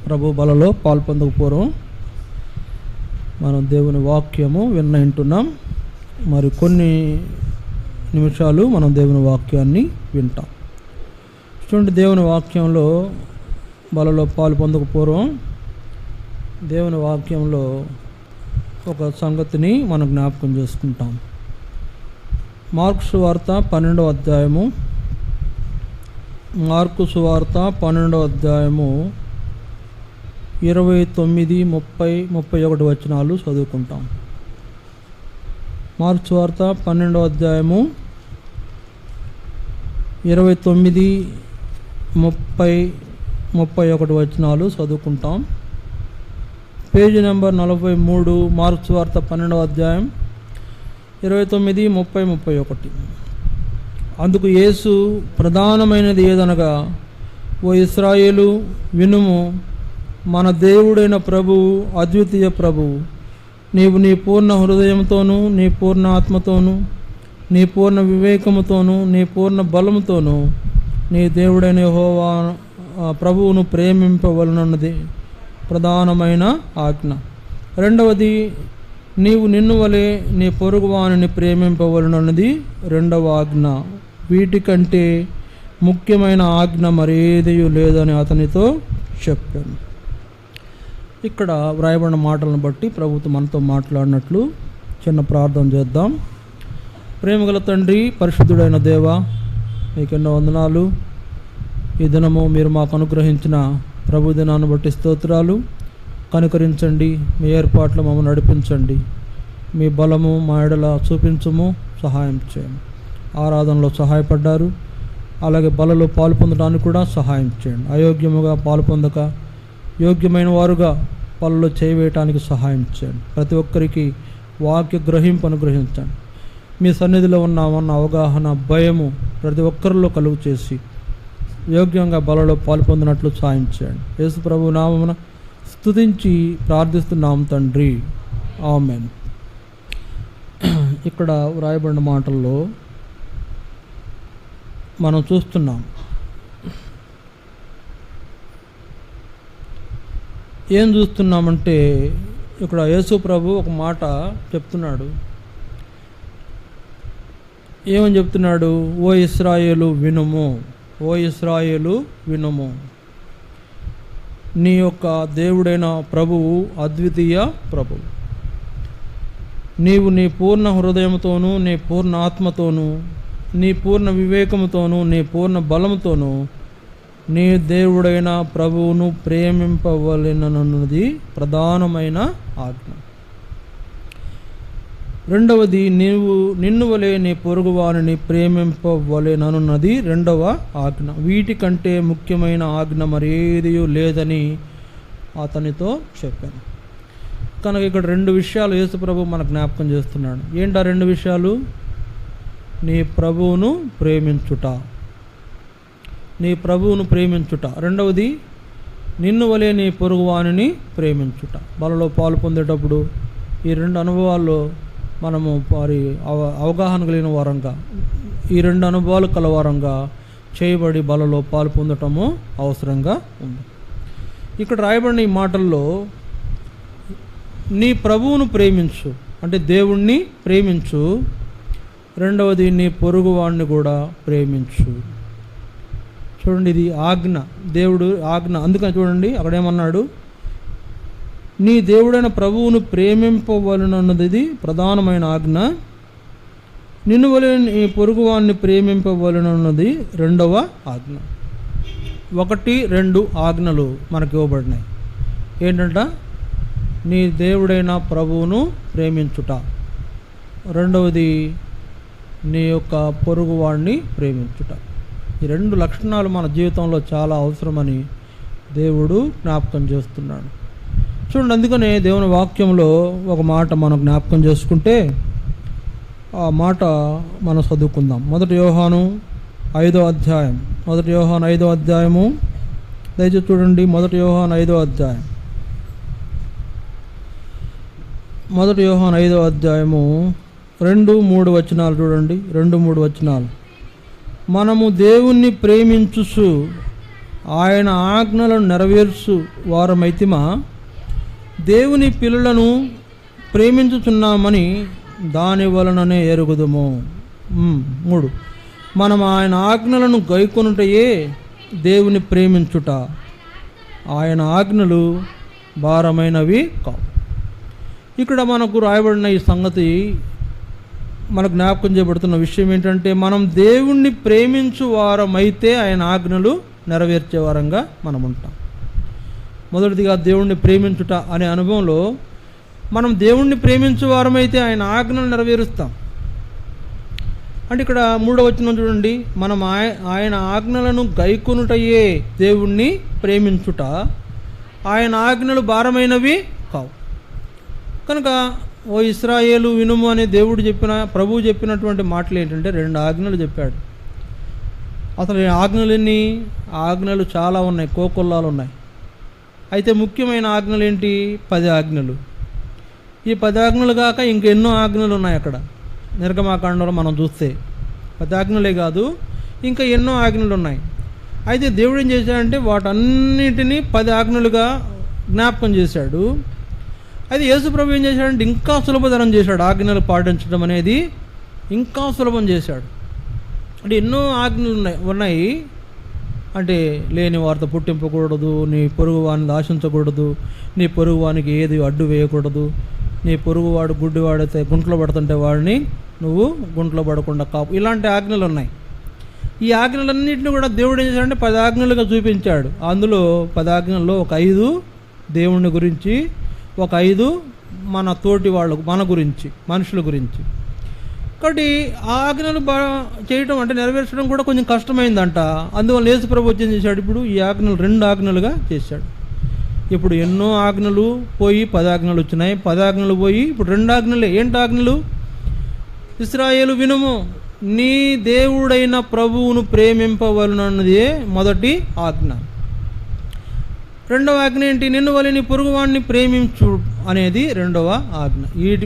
ప్రభు బలలో పాల్పొందకపోవడం మనం దేవుని వాక్యము వింటున్నాం. మరి కొన్ని నిమిషాలు మనం దేవుని వాక్యాన్ని వింటాం. చూడండి, దేవుని వాక్యంలో బలలో పాల్పొందకపోవడం దేవుని వాక్యంలో ఒక సంగతిని మనం జ్ఞాపకం చేసుకుంటాం. మార్కు సువార్త 12వ అధ్యాయము, మార్కు సువార్త 12వ అధ్యాయము 29, 30, 31 వచనాలు చదువుకుంటాం. మార్కు సువార్త 12వ అధ్యాయము 29, 30, 31 వచనాలు చదువుకుంటాం. పేజీ నెంబర్ 43, మార్కు సువార్త 12వ అధ్యాయం 29, 30, 31. అందుకు యేసు ప్రధానమైనది ఏదనగా, ఓ ఇశ్రాయేలు వినుము, మన దేవుడైన ప్రభువు అద్వితీయ ప్రభువు. నీవు నీ పూర్ణ హృదయంతోనూ, నీ పూర్ణ ఆత్మతోనూ, నీ పూర్ణ వివేకముతోనూ, నీ పూర్ణ బలముతోనూ నీ దేవుడైన యెహోవా ప్రభువును ప్రేమింపవలనన్నది ప్రధానమైన ఆజ్ఞ. రెండవది, నీవు నిన్ను వలె నీ పొరుగువానిని ప్రేమింపవలనన్నది రెండవ ఆజ్ఞ. వీటికంటే ముఖ్యమైన ఆజ్ఞ మరేదీ లేదని అతనితో చెప్పాను. ఇక్కడ వ్రాయబడిన మాటలను బట్టి ప్రభుత్వం మనతో మాట్లాడినట్లు చిన్న ప్రార్థన చేద్దాం. ప్రేమగల తండ్రి, పరిశుద్ధుడైన దేవ, మీకెన్నో వందనాలు. ఈ దినము మీరు మాకు అనుగ్రహించిన ప్రభు దినాన్ని బట్టి స్తోత్రాలు. కనుకరించండి, మీ ఏర్పాట్లు మమ్మల్ని నడిపించండి, మీ బలము మా ఎడల చూపించుము, సహాయం చేయండి. ఆరాధనలో సహాయపడ్డారు, అలాగే బలలో పాలు పొందడానికి కూడా సహాయం చేయండి. అయోగ్యముగా పాలు పొందక యోగ్యమైన వారుగా పనులు చేయవేయటానికి సహాయం చేయండి. ప్రతి ఒక్కరికి వాక్య గ్రహింపు అనుగ్రహించండి. మీ సన్నిధిలో ఉన్నామన్న అవగాహన, భయము ప్రతి ఒక్కరిలో కలుగు చేసి యోగ్యంగా బలలో పాల్పొందినట్లు సహాయం చేయండి. యేసు ప్రభు నామమున స్తుతించి ప్రార్థిస్తున్నాం తండ్రి, ఆమేన్. ఇక్కడ వ్రాయబడిన మాటల్లో మనం చూస్తున్నాం, ఏం చూస్తున్నామంటే ఇక్కడ యేసు ప్రభు ఒక మాట చెప్తున్నాడు. ఏమని చెప్తున్నాడు? ఓ ఇశ్రాయేలు వినుము, ఓ ఇశ్రాయేలు వినుము, నీ యొక్క దేవుడైన ప్రభువు అద్వితీయ ప్రభువు. నీవు నీ పూర్ణ హృదయంతోనూ, నీ పూర్ణ ఆత్మతోనూ, నీ పూర్ణ వివేకముతోనూ, నీ పూర్ణ బలముతోనూ నీ దేవుడైన ప్రభువును ప్రేమింపవలెనన్నది ప్రధానమైన ఆజ్ఞ. రెండవది, నీవు నిన్ను వలె నీ పొరుగువానిని ప్రేమింపవలెనన్నది రెండవ ఆజ్ఞ. వీటికంటే ముఖ్యమైన ఆజ్ఞ మరేదీ లేదని అతనితో చెప్పాను. కనుక ఇక్కడ రెండు విషయాలు యేసు ప్రభు మనకు జ్ఞాపకం చేస్తున్నాడు. ఏంటా రెండు విషయాలు? నీ ప్రభువును ప్రేమించుట, నీ ప్రభువును ప్రేమించుట. రెండవది, నిన్ను వలె నీ పొరుగువానిని ప్రేమించుట. బలలో పాలు పొందేటప్పుడు ఈ రెండు అనుభవాల్లో మనము వారి అవగాహన కలిగిన వారంగా, ఈ రెండు అనుభవాలు కలవారంగా చేయబడి బలలో పాలు పొందటము అవసరంగా ఉంది. ఇక్కడ రాయబడిన ఈ మాటల్లో నీ ప్రభువును ప్రేమించు అంటే దేవుణ్ణి ప్రేమించు, రెండవది నీ పొరుగువాడిని కూడా ప్రేమించు. చూడండి, ఇది ఆజ్ఞ, దేవుడు ఆజ్ఞ. అందుకని చూడండి అక్కడ ఏమన్నాడు, నీ దేవుడైన ప్రభువును ప్రేమింపవలనన్నది ప్రధానమైన ఆజ్ఞ, నిన్ను వలె నీ పొరుగువాన్ని ప్రేమింపవలనన్నది రెండవ ఆజ్ఞ. 1, 2 ఆజ్ఞలు మనకు ఇవ్వబడినాయి. ఏంటంట? నీ దేవుడైన ప్రభువును ప్రేమించుట, రెండవది నీ యొక్క పొరుగువాడిని ప్రేమించుట. ఈ రెండు లక్షణాలు మన జీవితంలో చాలా అవసరమని దేవుడు జ్ఞాపకం చేస్తున్నాడు. చూడండి, అందుకనే దేవుని వాక్యంలో ఒక మాట మనం జ్ఞాపకం చేసుకుంటే ఆ మాట మనం చదువుకుందాం. 1 యోహాను 5వ అధ్యాయం, 1 యోహాను 5వ అధ్యాయము, దయచేసి చూడండి. 1 యోహాను 5వ అధ్యాయం, 1 యోహాను 5వ అధ్యాయము 2-3 వచనాలు చూడండి. 2-3 వచనాలు. మనము దేవుణ్ణి ప్రేమించుచు ఆయన ఆజ్ఞలను నెరవేర్చు వారమైతిమా, దేవుని పిల్లలను ప్రేమించుచున్నామని దాని వలననే ఎరుగుదుము. 3, మనం ఆయన ఆజ్ఞలను గైకొనుటయే దేవుని ప్రేమించుట. ఆయన ఆజ్ఞలు భారమైనవి కావు. ఇక్కడ మనకు రాయబడిన ఈ సంగతి మనకు జ్ఞాపకం చేయబడుతున్న విషయం ఏంటంటే, మనం దేవుణ్ణి ప్రేమించు వారమైతే ఆయన ఆజ్ఞలు నెరవేర్చే వారంగా మనం ఉంటాం. మొదటిదిగా దేవుణ్ణి ప్రేమించుట అనే అనుభవంలో మనం దేవుణ్ణి ప్రేమించు వారమైతే ఆయన ఆజ్ఞలు నెరవేరుస్తాం. అంటే ఇక్కడ 3వ వచనం చూడండి, మనం ఆయన ఆజ్ఞలను గైకొనుటయే దేవుణ్ణి ప్రేమించుట, ఆయన ఆజ్ఞలు భారమైనవి కావు. కనుక ఓ ఇశ్రాయేలు వినుము అనే ప్రభువు చెప్పినటువంటి మాటలు ఏంటంటే 2 ఆజ్ఞలు చెప్పాడు. అసలు ఆజ్ఞలన్నీ ఆజ్ఞలు చాలా ఉన్నాయి, కోకొల్లాలు ఉన్నాయి. అయితే ముఖ్యమైన ఆజ్ఞలు ఏంటి? 10 ఆజ్ఞలు. ఈ 10 ఆజ్ఞలు కాక ఇంకెన్నో ఆజ్ఞలు ఉన్నాయి. అక్కడ నిర్గమాకాండంలో మనం చూస్తే 10 ఆజ్ఞలే కాదు, ఇంకా ఎన్నో ఆజ్ఞలు ఉన్నాయి. అయితే దేవుడు ఏం చేశాడంటే వాటన్నిటినీ 10 ఆజ్ఞలుగా జ్ఞాపకం చేశాడు. అయితే యేసుప్రభు ఏం చేశాడంటే ఇంకా సులభతరం చేశాడు. ఆజ్ఞలు పాటించడం అనేది ఇంకా సులభం చేశాడు. అంటే ఎన్నో ఆజ్ఞలు ఉన్నాయి. అంటే లేని వారితో పుట్టింపకూడదు, నీ పొరుగు వాడిని ఆశించకూడదు, నీ పొరుగు వానికి ఏది అడ్డు వేయకూడదు, నీ పొరుగువాడు గుడ్డివాడితే గుంట్లో పడుతుంటే వాడిని నువ్వు గుంట్లో పడకుండా కాపు, ఇలాంటి ఆజ్ఞలు ఉన్నాయి. ఈ ఆజ్ఞలన్నింటినీ కూడా దేవుడు ఏం చేశాడంటే 10 ఆజ్ఞలుగా చూపించాడు. అందులో 10 ఆజ్ఞల్లో ఒక 5 దేవుని గురించి, ఒక 5 మన తోటి వాళ్ళకు, మన గురించి, మనుషుల గురించి. కాబట్టి ఆ ఆజ్ఞలు చేయటం అంటే నెరవేర్చడం కూడా కొంచెం కష్టమైందంట. అందువల్ల యేసు ప్రభువు ఏం చేశాడు, ఇప్పుడు ఈ ఆజ్ఞలు 2 ఆజ్ఞలుగా చేశాడు. ఇప్పుడు ఎన్నో ఆజ్ఞలు పోయి 10 ఆజ్ఞలు వచ్చినాయి. 10 ఆజ్ఞలు పోయి ఇప్పుడు 2 ఆజ్ఞలే. ఏంటి ఆజ్ఞలు? ఇశ్రాయేలు వినుము, నీ దేవుడైన ప్రభువును ప్రేమింపవలనన్నదే మొదటి ఆజ్ఞ. 2వ ఆజ్ఞ ఏంటి? నిన్ను వలె నీ పొరుగువాడిని ప్రేమించు అనేది 2వ ఆజ్ఞ.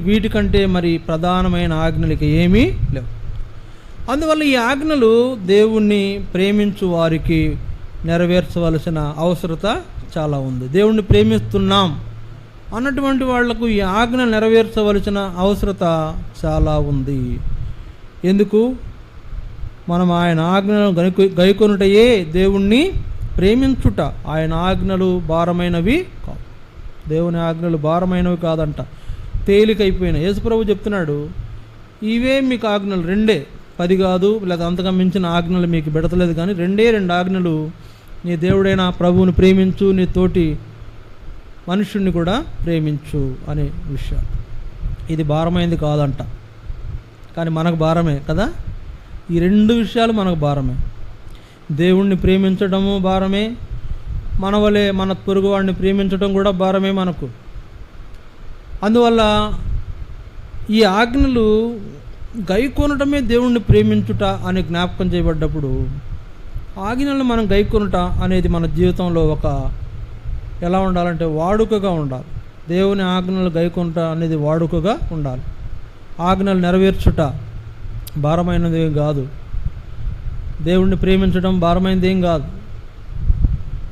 వీటికంటే మరి ప్రధానమైన ఆజ్ఞలకి ఏమీ లేవు. అందువల్ల ఈ ఆజ్ఞలు దేవుణ్ణి ప్రేమించు వారికి నెరవేర్చవలసిన అవసరత చాలా ఉంది. దేవుణ్ణి ప్రేమిస్తున్నాం అన్నటువంటి వాళ్లకు ఈ ఆజ్ఞ నెరవేర్చవలసిన అవసరత చాలా ఉంది. ఎందుకు? మనం ఆయన ఆజ్ఞలను గైకొనుటయే దేవుణ్ణి ప్రేమించుట. ఆయన ఆజ్ఞలు భారమైనవి కావు. దేవుని ఆజ్ఞలు భారమైనవి కాదంట, తేలికైపోయినాయి. యేసుప్రభు చెప్తున్నాడు, ఇవే మీకు ఆజ్ఞలు 2, 10 కాదు, లేదా అంతగా మించిన ఆజ్ఞలు మీకు పెడతలేదు, కానీ 2 ఆజ్ఞలు. నీ దేవుడైన ప్రభువుని ప్రేమించు, నీ తోటి మనుషుణ్ణి కూడా ప్రేమించు అనే విషయం. ఇది భారమైంది కాదంట, కానీ మనకు భారమే కదా. ఈ 2 విషయాలు మనకు భారమే. దేవుణ్ణి ప్రేమించడము భారమే, మన వలె మన పొరుగువాడిని ప్రేమించడం కూడా భారమే మనకు. అందువల్ల ఈ ఆజ్ఞలు గైకొనటమే దేవుణ్ణి ప్రేమించుట అని జ్ఞాపకం చేయబడ్డప్పుడు, ఆజ్ఞలను మనం గైకొనుట అనేది మన జీవితంలో ఒక ఎలా ఉండాలంటే వాడుకగా ఉండాలి. దేవుని ఆజ్ఞలు గైకొనుట అనేది వాడుకగా ఉండాలి. ఆజ్ఞలు నెరవేర్చుట భారమైనది ఏం కాదు, దేవుణ్ణి ప్రేమించడం భారమైనది ఏం కాదు.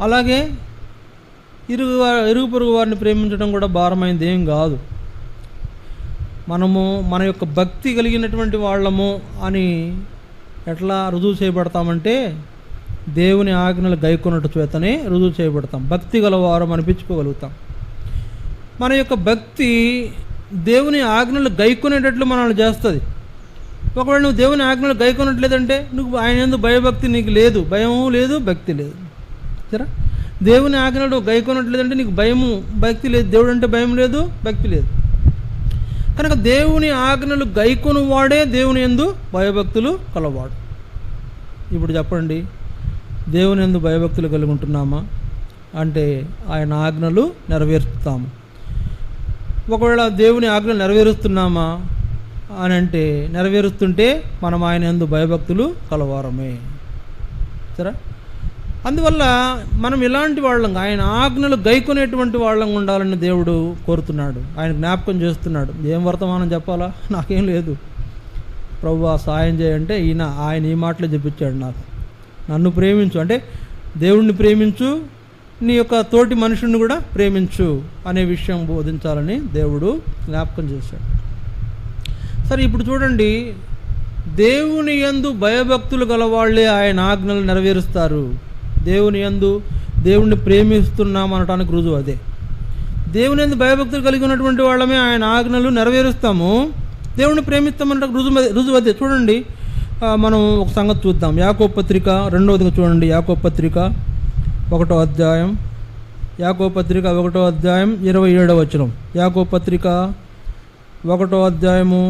అలాగే ఇరుగు పొరుగు వారిని ప్రేమించడం కూడా భారమైనది ఏం కాదు. మనము మన యొక్క భక్తి కలిగినటువంటి వాళ్ళము అని ఎట్లా రుజువు చేయబడతామంటే, దేవుని ఆజ్ఞలు గైకొనుట చేతనే రుజువు చేయబడతాం. భక్తి గలవారం అనిపించుకోగలుగుతాం. మన యొక్క భక్తి దేవుని ఆజ్ఞలు గైకొనేటట్లు మనల్ని చేస్తుంది. ఒకవేళ నువ్వు దేవుని ఆజ్ఞలు గైకొనట్లేదంటే నువ్వు ఆయన యందు భయభక్తి నీకు లేదు, భయము లేదు, భక్తి లేదు. సరే, దేవుని ఆజ్ఞలు గైకొనట్లేదంటే నీకు భయము భక్తి లేదు. దేవుడు అంటే భయం లేదు, భక్తి లేదు. కనుక దేవుని ఆజ్ఞలు గైకొను వాడే దేవుని యందు భయభక్తులు కలవాడు. ఇప్పుడు చెప్పండి, దేవుని యందు భయభక్తులు కలిగి ఉంటున్నామా అంటే ఆయన ఆజ్ఞలు నెరవేరుస్తాము. ఒకవేళ దేవుని ఆజ్ఞలు నెరవేరుస్తున్నామా అని అంటే, నెరవేరుస్తుంటే మనం ఆయన యందు భయభక్తులు కలవారమే. సరే, అందువల్ల మనం ఇలాంటి వాళ్ళం, ఆయన ఆజ్ఞలు గైకొనేటువంటి వాళ్ళం ఉండాలని దేవుడు కోరుతున్నాడు. ఆయన జ్ఞాపకం చేస్తున్నాడు. ఏం వర్తమానం చెప్పాలా? నాకేం లేదు, ప్రభువా సాయం చేయంటే ఆయన ఈ మాటలే చెప్పించాడు నాకు. నన్ను ప్రేమించు అంటే దేవుణ్ణి ప్రేమించు, నీ యొక్క తోటి మనుషుని కూడా ప్రేమించు అనే విషయం బోధించాలని దేవుడు జ్ఞాపకం చేశాడు. సరే, ఇప్పుడు చూడండి, దేవుని యందు భయభక్తులు గలవాళ్లే ఆయన ఆజ్ఞలు నెరవేరుస్తారు. దేవుణ్ణి ప్రేమిస్తున్నాం అనడానికి రుజువు అదే. దేవుని యందు భయభక్తులు కలిగి ఉన్నటువంటి వాళ్ళమే ఆయన ఆజ్ఞలు నెరవేరుస్తాము, దేవుణ్ణి ప్రేమిస్తామనడానికి రుజువు అదే. చూడండి, మనం ఒక సంగతి చూద్దాం. యాకోబు పత్రిక 2వదిగా చూడండి. యాకోబు పత్రిక 1వ అధ్యాయం 27వ వచనం. యాకోబు పత్రిక 1వ అధ్యాయము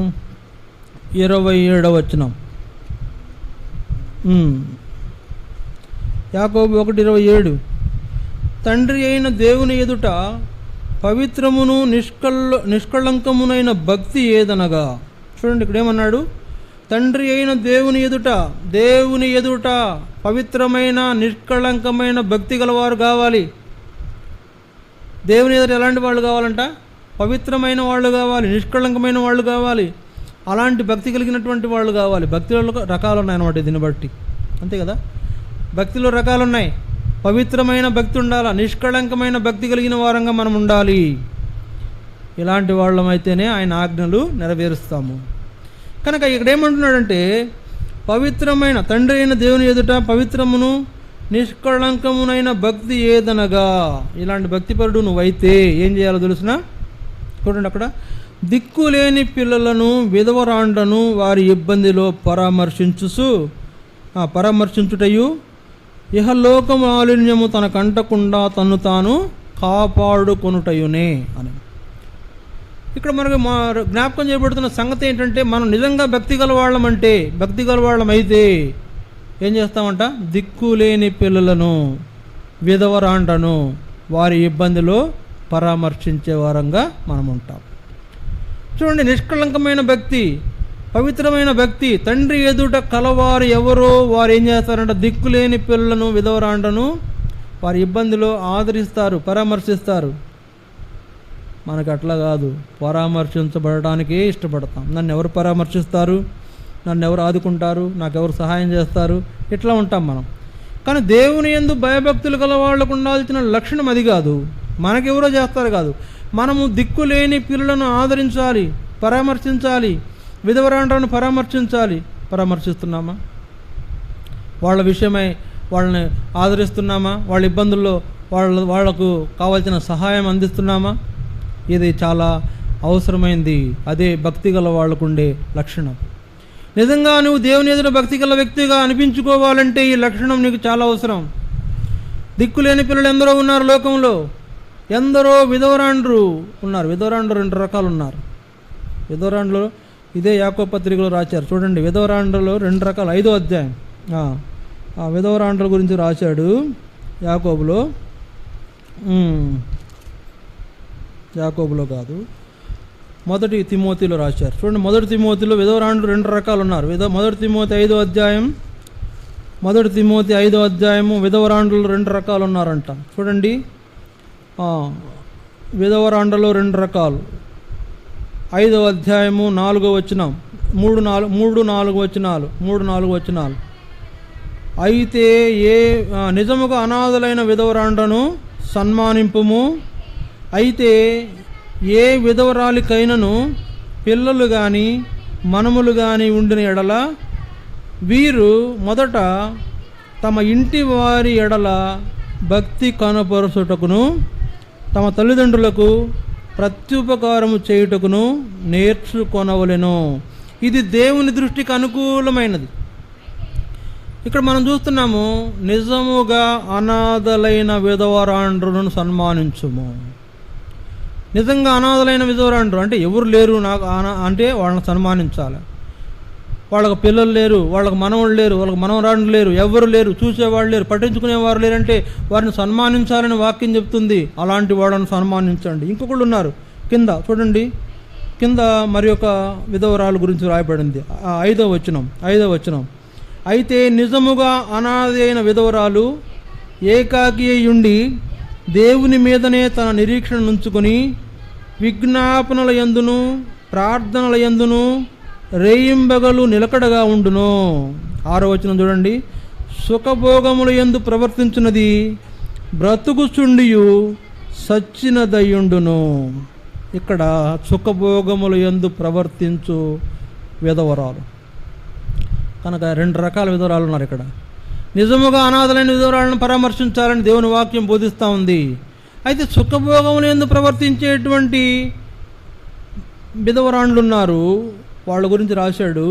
27వ వచనం. యాకోబు 1:27. తండ్రి అయిన దేవుని ఎదుట పవిత్రమును నిష్కళంకమునైన భక్తి ఏదనగా. చూడండి, ఇక్కడ ఏమన్నాడు? తండ్రి అయిన దేవుని ఎదుట పవిత్రమైన నిష్కళంకమైన భక్తి గలవారు కావాలి. దేవుని ఎదుట ఎలాంటి వాళ్ళు కావాలంట? పవిత్రమైన వాళ్ళు కావాలి, నిష్కళంకమైన వాళ్ళు కావాలి, అలాంటి భక్తి కలిగినటువంటి వాళ్ళు కావాలి. భక్తిలో రకాలు ఉన్నాయన్నమాట దీన్ని బట్టి, అంతే కదా? భక్తిలో రకాలు ఉన్నాయి. పవిత్రమైన భక్తి ఉండాలా, నిష్కళంకమైన భక్తి కలిగిన వారంగా మనం ఉండాలి. ఇలాంటి వాళ్ళమైతేనే ఆయన ఆజ్ఞలు నెరవేరుస్తాము. కనుక ఇక్కడ ఏమంటున్నాడంటే, పవిత్రమైన తండ్రి అయిన దేవుని ఎదుట పవిత్రమును నిష్కళంకమునైన భక్తి ఏదనగా. ఇలాంటి భక్తిపరుడు నువ్వైతే ఏం చేయాలో తెలుసునా? చూడండి, అక్కడ దిక్కులేని పిల్లలను విధవరాండ్లను వారి ఇబ్బందిలో పరామర్శించుటయు ఇహలోక మాలిన్యము తనకంటకుండా తన్ను తాను కాపాడుకొనుటయునే అని. ఇక్కడ మనకు జ్ఞాపకం చేయబడుతున్న సంగతి ఏంటంటే, మనం నిజంగా భక్తి గల వాళ్ళమైతే ఏం చేస్తామంట? దిక్కులేని పిల్లలను విధవరాండ్లను వారి ఇబ్బందిలో పరామర్శించే వారంగా మనం ఉంటాం. చూడండి, నిష్కళంకమైన భక్తి, పవిత్రమైన భక్తి, తండ్రి ఎదుట కలవారు ఎవరో వారు ఏం చేస్తారంట? దిక్కులేని పిల్లలను విధవరాండ్లను వారి ఇబ్బందిలో ఆదరిస్తారు, పరామర్శిస్తారు. మనకు అట్లా కాదు, పరామర్శించబడటానికే ఇష్టపడతాం. నన్ను ఎవరు పరామర్శిస్తారు, నన్ను ఎవరు ఆదుకుంటారు, నాకెవరు సహాయం చేస్తారు, ఇట్లా ఉంటాం మనం. కానీ దేవుని యందు భయభక్తులు గల వాళ్ళకు ఉండాల్సిన లక్షణం అది కాదు. మనకెవరో చేస్తారు కాదు, మనము దిక్కులేని పిల్లలను ఆదరించాలి, పరామర్శించాలి, విధవరాండ్రను పరామర్శిస్తున్నామా? వాళ్ళ విషయమై వాళ్ళని ఆదరిస్తున్నామా? వాళ్ళ ఇబ్బందుల్లో వాళ్లకు కావాల్సిన సహాయం అందిస్తున్నామా? ఇది చాలా అవసరమైంది. అదే భక్తి గల వాళ్ళకు ఉండే లక్షణం. నిజంగా నువ్వు దేవుని ఎదుట భక్తి గల వ్యక్తిగా అనిపించుకోవాలంటే ఈ లక్షణం నీకు చాలా అవసరం. దిక్కులేని పిల్లలు ఎందరో ఉన్నారు లోకంలో, ఎందరో విధవరాండ్రు ఉన్నారు. విధవరాండ్రు 2 రకాలు ఉన్నారు. విధవరాండ్రులు ఇదే యాకోబు పత్రికలో రాశారు. చూడండి, విధవరాండ్రులు 2 రకాలు. 5వ అధ్యాయం విధవరాండ్రుల గురించి రాశాడు యాకోబులో. యాకోబులో కాదు, 1 తిమోతిలో రాశారు. చూడండి, 1 తిమోతిలో విధవరాండ్రు 2 రకాలు ఉన్నారు. 1 తిమోతి 5వ అధ్యాయము విధవరాండ్రులు 2 రకాలు ఉన్నారంట. చూడండి, విధవరాండ్రలో 2 రకాలు. 5వ అధ్యాయము 4వ వచనం, 3-4 వచనాలు. అయితే నిజముగా అనాథలైన విధవరాండ్రను సన్మానింపుము. అయితే ఏ విధవరాలికైనను పిల్లలు కానీ మనములు కానీ ఉండిన ఎడల వీరు మొదట తమ ఇంటి వారి ఎడల భక్తి కనపరుచుటకును తమ తల్లిదండ్రులకు ప్రత్యుపకారము చేయుటకును నేర్చుకొనవలెను. ఇది దేవుని దృష్టికి అనుకూలమైనది. ఇక్కడ మనం చూస్తున్నాము, నిజముగా అనాథలైన విధవరాండ్రులను సన్మానించుము. నిజంగా అనాథలైన విధవరాండ్రు అంటే ఎవరు లేరు నాకు అంటే వాళ్ళని సన్మానించాలి. వాళ్ళకు పిల్లలు లేరు, వాళ్ళకు మనవళ్ళు లేరు, వాళ్ళకి మనవరాండ్రు లేరు, ఎవరు లేరు, చూసేవాళ్ళు లేరు, పట్టించుకునేవారు లేరంటే వారిని సన్మానించాలని వాక్యం చెప్తుంది. అలాంటి వాళ్ళని సన్మానించండి. ఇంకొకళ్ళు ఉన్నారు కింద చూడండి, కింద మరి ఒక విధవరాలు గురించి రాయబడింది. 5వ వచనం. అయితే నిజముగా అనాథ అయిన విధవరాలు ఏకాకి అయ్యుండి దేవుని మీదనే తన నిరీక్షణ ఉంచుకొని విజ్ఞాపనల యందును ప్రార్థనల యందును రేయింబగలు నిలకడగా ఉండును. 6వ వచనం చూడండి. సుఖభోగముల యందు ప్రవర్తించున్నది బ్రతుకుచుండియు సచ్చినదయుండును. ఇక్కడ సుఖభోగముల యందు ప్రవర్తించు విధవరాలు. కనుక 2 రకాల విధవరాలు ఉన్నారు ఇక్కడ. నిజముగా అనాథలైన విధవరాలను పరామర్శించాలని దేవుని వాక్యం బోధిస్తూ ఉంది. అయితే సుఖభోగముల యందు ప్రవర్తించేటువంటి విధవరాండ్లు ఉన్నారు, వాళ్ళ గురించి రాశాడు.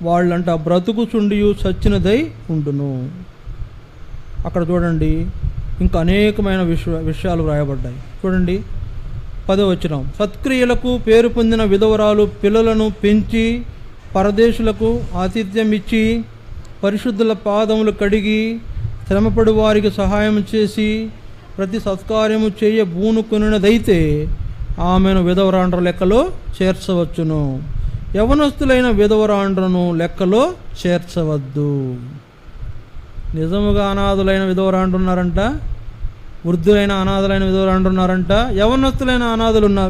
వాళ్ళంట బ్రతుకుచుండియు సచ్చినదై ఉండును. అక్కడ చూడండి, ఇంకా అనేకమైన విషయాలు వ్రాయబడ్డాయి. చూడండి 10వ వచనం, సత్క్రియలకు పేరు పొందిన విధవరాలు పిల్లలను పెంచి పరదేశులకు ఆతిథ్యం ఇచ్చి పరిశుద్ధుల పాదములు కడిగి శ్రమపడి వారికి సహాయం చేసి ప్రతి సత్కార్యము చేయ బూనుకొనినదైతే ఆమెను విధవరాండ్ర లెక్కలో చేర్చవచ్చును. యవనస్తులైన విధవరాండ్రను లెక్కలో చేర్చవద్దు. నిజముగా అనాథులైన విధవరాండ్రు ఉన్నారంట, వృద్ధులైన అనాథులైన విధవరాండ్రు ఉన్నారంట, యవనస్తులైన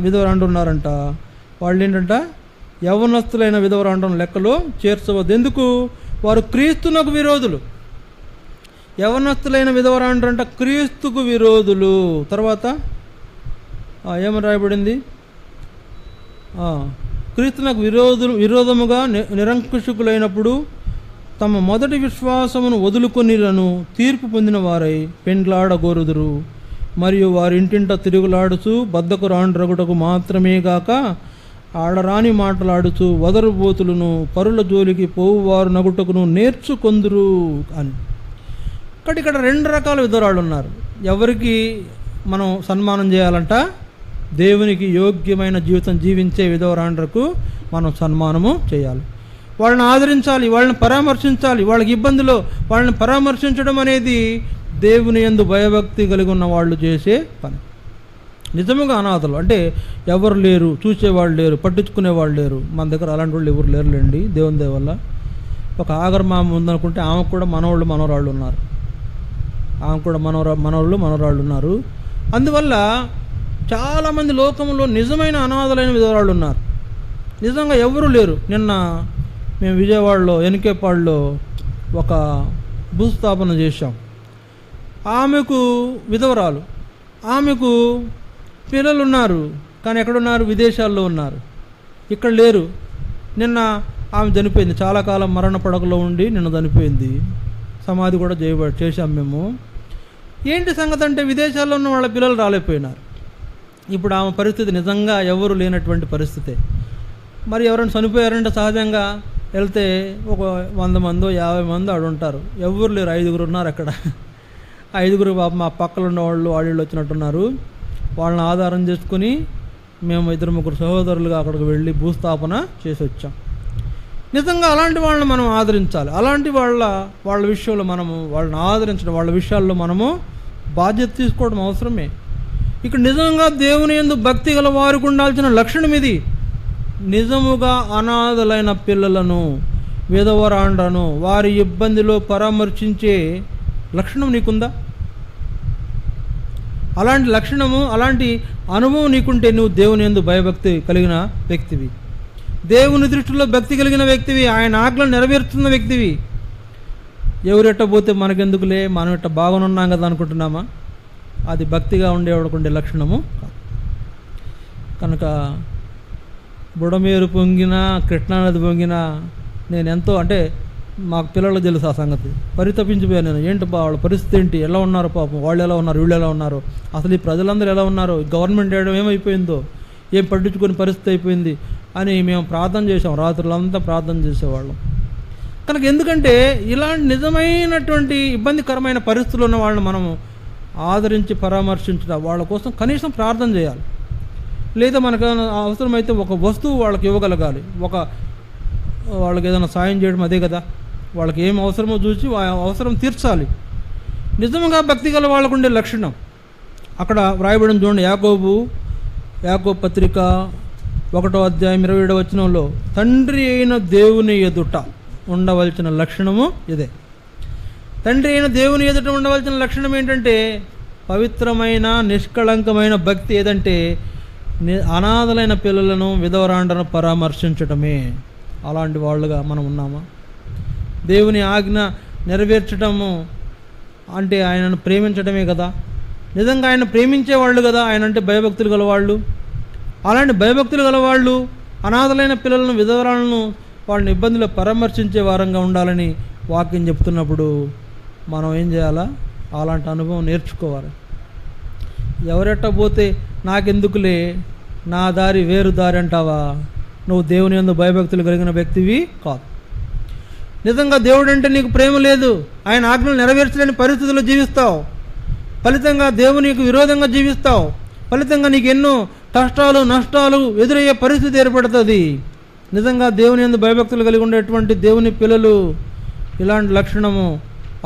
విధవరాండ్రు ఉన్నారంట. వాళ్ళు ఏంటంట, యవనస్తులైన విధవరాండ్రను లెక్కలో చేర్చవద్దు. ఎందుకు? వారు క్రీస్తునకు విరోధులు. యవనస్తులైన విధవరాండ్రు అంట క్రీస్తుకు విరోధులు. తర్వాత ఏమని రాయబడింది? క్రీస్తునకు విరోధముగా నిరంకుశకులైనప్పుడు తమ మొదటి విశ్వాసమును వదులుకొనిలను తీర్పు పొందిన వారై పెండ్లాడగోరుదురు. మరియు వారింటింట తిరుగులాడుచు బద్దకు రాండ్రగుటకు మాత్రమే గాక ఆడరాని మాటలాడుచు వదరుబోతులను పరుల జోలికి పోవువారు నగుటకును నేర్చుకొందురు అని. ఇక్కడ 2 రకాల విధవరాళ్ళు ఉన్నారు. ఎవరికి మనం సన్మానం చేయాలంట? దేవునికి యోగ్యమైన జీవితం జీవించే విధవరాండ్రకు మనం సన్మానము చేయాలి. వాళ్ళని ఆదరించాలి, వాళ్ళని పరామర్శించాలి. వాళ్ళకి ఇబ్బందిలో వాళ్ళని పరామర్శించడం అనేది దేవుని యందు భయభక్తి కలిగి ఉన్న వాళ్ళు చేసే పని. నిజముగా అనాథలు అంటే ఎవరు లేరు, చూసేవాళ్ళు లేరు, పట్టించుకునేవాళ్ళు లేరు. మన దగ్గర అలాంటి వాళ్ళు ఎవరు లేరులేండి దేవుని దయ వల్ల. ఒక ఆగర్మామ ఉందనుకుంటే ఆమెకు కూడా మనవరాళ్ళు ఉన్నారు. ఆమె కూడా మనవరాళ్ళు ఉన్నారు. అందువల్ల చాలామంది లోకంలో నిజమైన అనాథలైన విధవరాళ్ళు ఉన్నారు. నిజంగా ఎవరు లేరు. నిన్న మేము విజయవాడలో ఎన్కేపాడులో ఒక భూస్థాపన చేశాం. ఆమెకు విధవరాలు, ఆమెకు పిల్లలు ఉన్నారు, కానీ ఎక్కడున్నారు? విదేశాల్లో ఉన్నారు, ఇక్కడ లేరు. నిన్న ఆమె చనిపోయింది. చాలా కాలం మరణ పడకలో ఉండి నిన్న చనిపోయింది. సమాధి కూడా చేశాం మేము. ఏంటి సంగతి అంటే విదేశాల్లో ఉన్న వాళ్ళ పిల్లలు రాలేకపోయినారు. ఇప్పుడు ఆమె పరిస్థితి నిజంగా ఎవరు లేనటువంటి పరిస్థితే. మరి ఎవరైనా చనిపోయారంటే సహజంగా వెళ్తే ఒక 100 మందో 50 మందో ఆడు ఉంటారు. ఎవరు లేరు, 5 ఉన్నారు అక్కడ. 5 మా పక్కన ఉన్న వాళ్ళు వచ్చినట్టున్నారు. వాళ్ళని ఆధారం చేసుకుని మేము 2-3 సహోదరులుగా అక్కడికి వెళ్ళి భూస్థాపన చేసి వచ్చాం. నిజంగా అలాంటి వాళ్ళని మనం ఆదరించాలి. అలాంటి వాళ్ళ విషయంలో మనము వాళ్ళని ఆదరించడం, వాళ్ళ విషయాల్లో మనము బాధ్యత తీసుకోవడం అవసరమే. ఇక్కడ నిజంగా దేవుని యందు భక్తి గల వారికి ఉండాల్సిన లక్షణం ఇది. నిజముగా అనాథలైన పిల్లలను, విధవరాండ్రను వారి ఇబ్బందిలో పరామర్శించే లక్షణం నీకుందా? అలాంటి లక్షణము, అలాంటి అనుభవం నీకుంటే నువ్వు దేవుని యందు భయభక్తి కలిగిన వ్యక్తివి, దేవుని దృష్టిలో భక్తి కలిగిన వ్యక్తివి, ఆయన ఆజ్ఞలను నెరవేరుతున్న వ్యక్తివి. ఎవరెట్ట పోతే మనకెందుకులే, మనం ఎట్ట బాగున్నాం కదా అనుకుంటున్నామా? అది భక్తిగా ఉండేవాడుకుండే లక్షణము కాదు. కనుక బుడమేరు పొంగినా కృష్ణానది పొంగినా నేను ఎంతో, అంటే మాకు పిల్లలకు తెలుసు ఆ సంగతి. పరితపించిపోయాను నేను. ఏంటి వాళ్ళ పరిస్థితి ఏంటి, ఎలా ఉన్నారు పాపం, వాళ్ళు ఎలా ఉన్నారు, వీళ్ళు ఎలా ఉన్నారు, అసలు ఈ ప్రజలందరూ ఎలా ఉన్నారు, గవర్నమెంట్ వేయడం ఏమైపోయిందో, ఏం పట్టించుకునే పరిస్థితి అయిపోయింది అని మేము ప్రార్థన చేసాం. రాత్రులంతా ప్రార్థన చేసేవాళ్ళం. కనుక ఎందుకంటే ఇలాంటి నిజమైనటువంటి ఇబ్బందికరమైన పరిస్థితులు ఉన్న వాళ్ళని మనము ఆదరించి పరామర్శించడం, వాళ్ళ కోసం కనీసం ప్రార్థన చేయాలి. లేదా మనకు అవసరమైతే ఒక వస్తువు వాళ్ళకి ఇవ్వగలగాలి. వాళ్ళకి ఏదైనా సాయం చేయడం అదే కదా. వాళ్ళకి ఏం అవసరమో చూసి అవసరం తీర్చాలి. నిజంగా భక్తి గల వాళ్ళకు ఉండే లక్షణం అక్కడ వ్రాయబడిన చూడండి. యాకోబు పత్రిక 1వ అధ్యాయం 27వ వచనంలో తండ్రి అయిన దేవుని ఎదుట ఉండవలసిన లక్షణము ఇదే. తండ్రి అయిన దేవుని ఎదుట ఉండవలసిన లక్షణం ఏంటంటే పవిత్రమైన నిష్కళంకమైన భక్తి. ఏదంటే అనాథలైన పిల్లలను, విధవరాండ్రను పరామర్శించటమే. అలాంటి వాళ్ళుగా మనం ఉన్నామా? దేవుని ఆజ్ఞ నెరవేర్చడము అంటే ఆయనను ప్రేమించడమే కదా. నిజంగా ఆయన ప్రేమించేవాళ్ళు కదా ఆయన అంటే భయభక్తులు గలవాళ్ళు. అలాంటి భయభక్తులు గలవాళ్ళు అనాథలైన పిల్లలను, విధవరాలను, వాళ్ళని ఇబ్బందులు పరామర్శించే వారంగా ఉండాలని వాక్యం చెప్తున్నప్పుడు మనం ఏం చేయాలా? అలాంటి అనుభవం నేర్చుకోవాలి. ఎవరెట్ట పోతే నాకెందుకులే, నా దారి వేరు దారి అంటావా? నువ్వు దేవుని యందు భయభక్తులు కలిగిన వ్యక్తివి కాదు. నిజంగా దేవుడు అంటే నీకు ప్రేమ లేదు, ఆయన ఆజ్ఞలు నెరవేర్చలేని పరిస్థితుల్లో జీవిస్తావు. ఫలితంగా దేవునికి విరోధంగా జీవిస్తావు. ఫలితంగా నీకు ఎన్నో కష్టాలు, నష్టాలు ఎదురయ్యే పరిస్థితి ఏర్పడుతుంది. నిజంగా దేవుని యందు భయభక్తులు కలిగి ఉండేటువంటి దేవుని పిల్లలు ఇలాంటి లక్షణము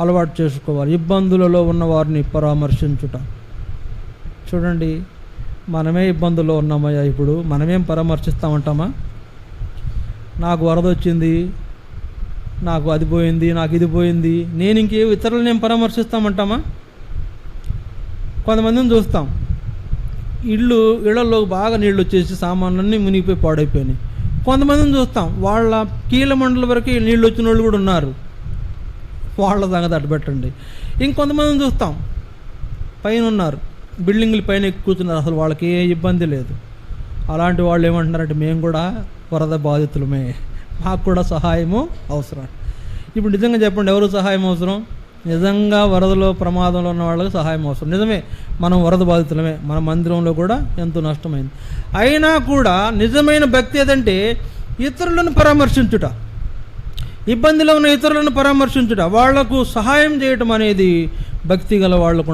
అలవాటు చేసుకోవాలి. ఇబ్బందులలో ఉన్న వారిని పరామర్శించుట. చూడండి, మనమే ఇబ్బందుల్లో ఉన్నామయ్యా. ఇప్పుడు మనమేం పరామర్శిస్తామంటామా? నాకు వరద వచ్చింది, నాకు అది పోయింది, నాకు ఇది పోయింది, నేను ఇంకే ఇతరులను ఏం పరామర్శిస్తామంటామా? కొంతమందిని చూస్తాం, ఇళ్లలో బాగా నీళ్ళు వచ్చేసి సామాన్లన్నీ మునిగిపోయి పాడైపోయినాయి. కొంతమందిని చూస్తాం, వాళ్ళ కీళ్ళ మండల వరకు నీళ్ళు వచ్చిన వాళ్ళు కూడా ఉన్నారు. వాళ్ళ సంగతి అడ్డుపెట్టండి. ఇంకొంతమందిని చూస్తాం, పైన ఉన్నారు, బిల్డింగ్ల పైన ఎక్కి కూర్చున్నారు, అసలు వాళ్ళకి ఏ ఇబ్బంది లేదు. అలాంటి వాళ్ళు ఏమంటున్నారంటే, మేము కూడా వరద బాధితులమే, మాకు కూడా సహాయము అవసరం. ఇప్పుడు నిజంగా చెప్పండి, ఎవరు సహాయం అవసరం? నిజంగా వరదలో ప్రమాదంలో ఉన్న వాళ్ళకి సహాయం అవసరం. నిజమే, మనం వరద బాధితులమే, మన మందిరంలో కూడా ఎంతో నష్టమైంది. అయినా కూడా నిజమైన భక్తి ఏదంటే ఇతరులను పరామర్శించుట, ఇబ్బందిలో ఉన్న ఇతరులను పరామర్శించుట, వాళ్లకు సహాయం చేయటం అనేది భక్తి గల వాళ్ళకు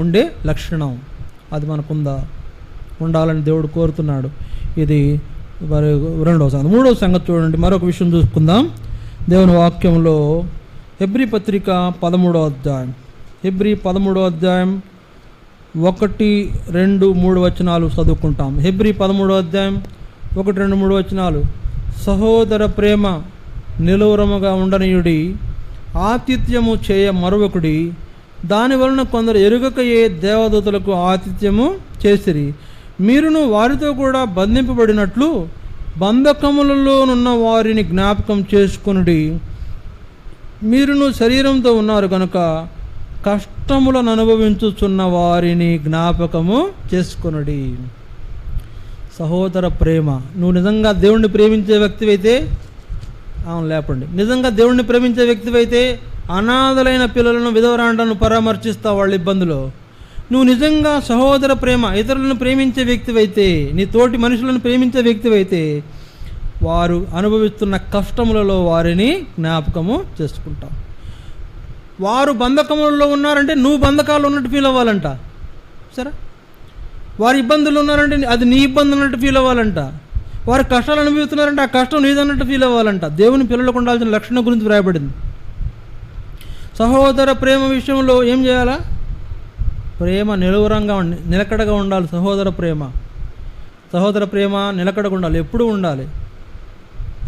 ఉండే లక్షణం. అది మనకుందా? ఉండాలని దేవుడు కోరుతున్నాడు. ఇది రెండవ సంగతి. మూడవ సంగతి చూడండి, మరొక విషయం చూసుకుందాం. దేవుని వాక్యంలో హెబ్రీ పత్రిక 13వ అధ్యాయం, హెబ్రీ 13వ అధ్యాయం 1, 2, 3 వచనాలు చదువుకుంటాం. హెబ్రీ 13వ అధ్యాయం 1, 2, 3 వచనాలు. సహోదర ప్రేమ నిలువరముగా ఉండనీయుడి, ఆతిథ్యము చేయ మరొకడి, దానివలన కొందరు ఎరుగకయే దేవదూతలకు ఆతిథ్యము చేసిరి. మీరును వారితో కూడా బంధింపబడినట్లు బంధకములలోనున్న వారిని జ్ఞాపకం చేసుకొనుడి. మీరును శరీరంతో ఉన్నారు కనుక కష్టములను అనుభవించుచున్న వారిని జ్ఞాపకము చేసుకొనుడి. సహోదర ప్రేమ. నువ్వు నిజంగా దేవుణ్ణి ప్రేమించే వ్యక్తివైతే లేపండి. నిజంగా దేవుణ్ణి ప్రేమించే వ్యక్తివైతే అనాథలైన పిల్లలను, విధవరాండ్లను పరామర్శిస్తావు వాళ్ళ ఇబ్బందులో. నువ్వు నిజంగా సహోదర ప్రేమ, ఇతరులను ప్రేమించే వ్యక్తివైతే, నీ తోటి మనుషులను ప్రేమించే వ్యక్తివైతే వారు అనుభవిస్తున్న కష్టములలో వారిని జ్ఞాపకము చేసుకుంటావు. వారు బంధకములలో ఉన్నారంటే నువ్వు బంధకాలు ఉన్నట్టు ఫీల్ అవ్వాలంట. సరే, వారి ఇబ్బందులు ఉన్నారంటే అది నీ ఇబ్బంది ఉన్నట్టు ఫీల్ అవ్వాలంట. వారు కష్టాలు అనుభవిస్తున్నారంటే ఆ కష్టం నీదన్నట్టు ఫీల్ అవ్వాలంట. దేవుని పిల్లలకు ఉండాల్సిన లక్షణం గురించి వ్రాయబడింది. సహోదర ప్రేమ విషయంలో ఏం చేయాలా? ప్రేమ నిలువరంగా నిలకడగా ఉండాలి. సహోదర ప్రేమ నిలకడగా ఉండాలి, ఎప్పుడూ ఉండాలి,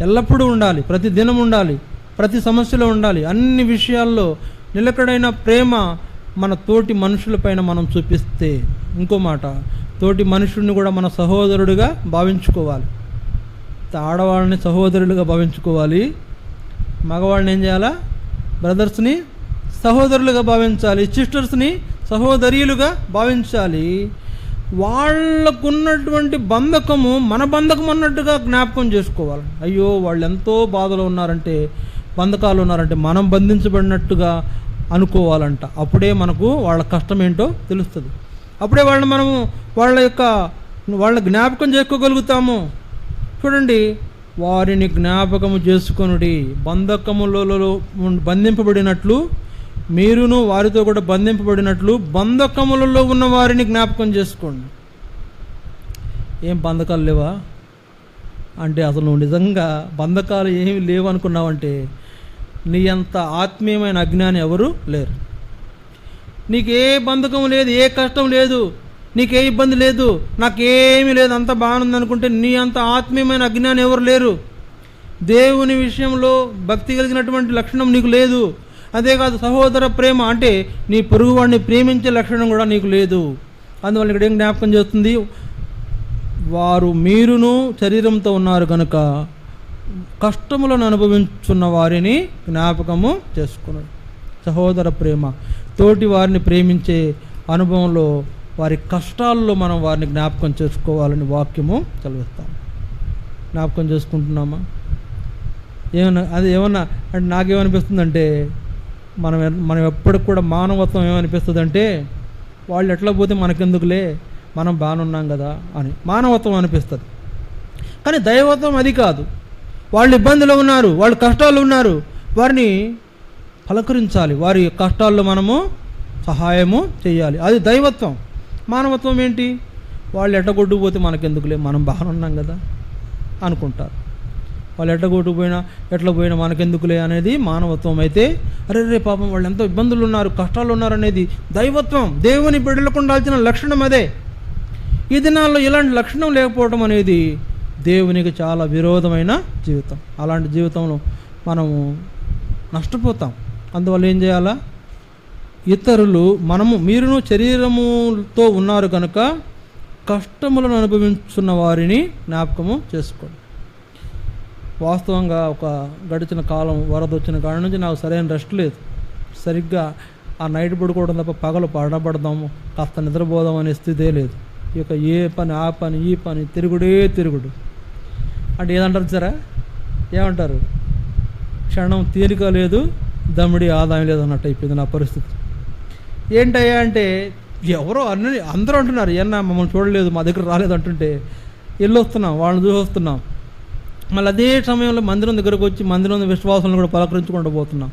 ఎల్లప్పుడూ ఉండాలి, ప్రతి దినం ఉండాలి, ప్రతి సమస్యలో ఉండాలి. అన్ని విషయాల్లో నిలకడైన ప్రేమ మన తోటి మనుషులపైన మనం చూపిస్తే, ఇంకో మాట, తోటి మనుషుడిని కూడా మన సహోదరుడిగా భావించుకోవాలి. ఆడవాళ్ళని సహోదరులుగా భావించుకోవాలి, మగవాళ్ళని ఏం చేయాలా? బ్రదర్స్ని సహోదరులుగా భావించాలి, సిస్టర్స్ని సహోదరీలుగా భావించాలి. వాళ్ళకున్నటువంటి బంధకము మన బంధకం అన్నట్టుగా జ్ఞాపకం చేసుకోవాలి. అయ్యో, వాళ్ళు ఎంతో బాధలో ఉన్నారంటే, బంధకాలు ఉన్నారంటే మనం బంధించబడినట్టుగా అనుకోవాలంట. అప్పుడే మనకు వాళ్ళ కష్టం ఏంటో తెలుస్తుంది. అప్పుడే మనము వాళ్ళ జ్ఞాపకం చేసుకోగలుగుతాము. చూడండి, వారిని జ్ఞాపకము చేసుకొనుడి. బంధకములలో బంధింపబడినట్లు మీరును వారితో కూడా బంధింపబడినట్లు బంధకములలో ఉన్న వారిని జ్ఞాపకం చేసుకోండి. ఏం బంధకాలు లేవా అంటే, అసలు నువ్వు నిజంగా బంధకాలు ఏమి లేవు అనుకున్నావంటే నీ అంత ఆత్మీయమైన అజ్ఞాని ఎవరు లేరు. నీకే బంధకం లేదు, ఏ కష్టం లేదు, నీకే ఇబ్బంది లేదు, నాకేమీ లేదు, అంత బాగుంది అనుకుంటే నీ అంత ఆత్మీయమైన అజ్ఞాని ఎవరు లేరు. దేవుని విషయంలో భక్తి కలిగినటువంటి లక్షణం నీకు లేదు. అంతేకాదు, సహోదర ప్రేమ అంటే నీ పొరుగువాడిని ప్రేమించే లక్షణం కూడా నీకు లేదు. అందువల్ల ఇక్కడ ఏం జ్ఞాపకం చేస్తుంది? మీరును శరీరంతో ఉన్నారు కనుక కష్టములను అనుభవించున్న వారిని జ్ఞాపకము చేసుకున్నాడు. సహోదర ప్రేమ, తోటి వారిని ప్రేమించే అనుభవంలో వారి కష్టాల్లో మనం వారిని జ్ఞాపకం చేసుకోవాలని వాక్యము చదివిస్తాం. జ్ఞాపకం చేసుకుంటున్నామా? ఏమన్నా అంటే నాకేమనిపిస్తుందంటే మనం ఎప్పటికి కూడా మానవత్వం ఏమనిపిస్తుంది అంటే వాళ్ళు ఎట్లా పోతే మనకెందుకులే, మనం బాగున్నాం కదా అని మానవత్వం అనిపిస్తుంది. కానీ దైవత్వం అది కాదు. వాళ్ళు ఇబ్బందులు ఉన్నారు, వాళ్ళు కష్టాలు ఉన్నారు, వారిని పలకరించాలి, వారి కష్టాల్లో మనము సహాయము చేయాలి. అది దైవత్వం. మానవత్వం ఏంటి? వాళ్ళు ఎట్టగొట్టుకుపోతే మనకెందుకులే, మనం బాగున్నాం కదా అనుకుంటారు. వాళ్ళు ఎట్లా పోయినా మనకెందుకులే అనేది మానవత్వం. అయితే అరే పాపం వాళ్ళు ఎంతో ఇబ్బందులు ఉన్నారు, కష్టాలు ఉన్నారు అనేది దైవత్వం. దేవుని బిడ్డలకు ఉండాల్సిన లక్షణం అదే. ఈ దినాల్లో ఇలాంటి లక్షణం లేకపోవడం అనేది దేవునికి చాలా విరోధమైన జీవితం. అలాంటి జీవితంలో మనము నష్టపోతాం. అందువల్ల ఏం చేయాలా? ఇతరులు మీరును శరీరముతో ఉన్నారు కనుక కష్టములను అనుభవించున్న వారిని జ్ఞాపకము చేసుకోండి. వాస్తవంగా ఒక గడిచిన కాలం వరద వచ్చిన కాడ నుంచి నాకు సరైన రెస్ట్ లేదు. సరిగ్గా ఆ నైట్ పడుకోవడం తప్ప పగలు పడబడదాము, కాస్త నిద్రపోదాం అనే స్థితే లేదు. ఇక ఏ పని ఆ పని ఈ పని తిరుగుడు. అంటే ఏదంటారు సరే, ఏమంటారు? క్షణం తీరిక లేదు, దమ్మిడి ఆదాయం లేదు అన్నట్టు అయిపోయింది నా పరిస్థితి. ఏంటయ్యా అంటే ఎవరో అందరూ అంటున్నారు, ఏమన్నా మమ్మల్ని చూడలేదు, మా దగ్గర రాలేదు అంటుంటే వెళ్ళొస్తున్నాం, వాళ్ళని చూసొస్తున్నాం. మళ్ళీ అదే సమయంలో మందిరం దగ్గరకు వచ్చి మందిరం విశ్వాసాలను కూడా పలకరించుకుంటూ పోతున్నాం.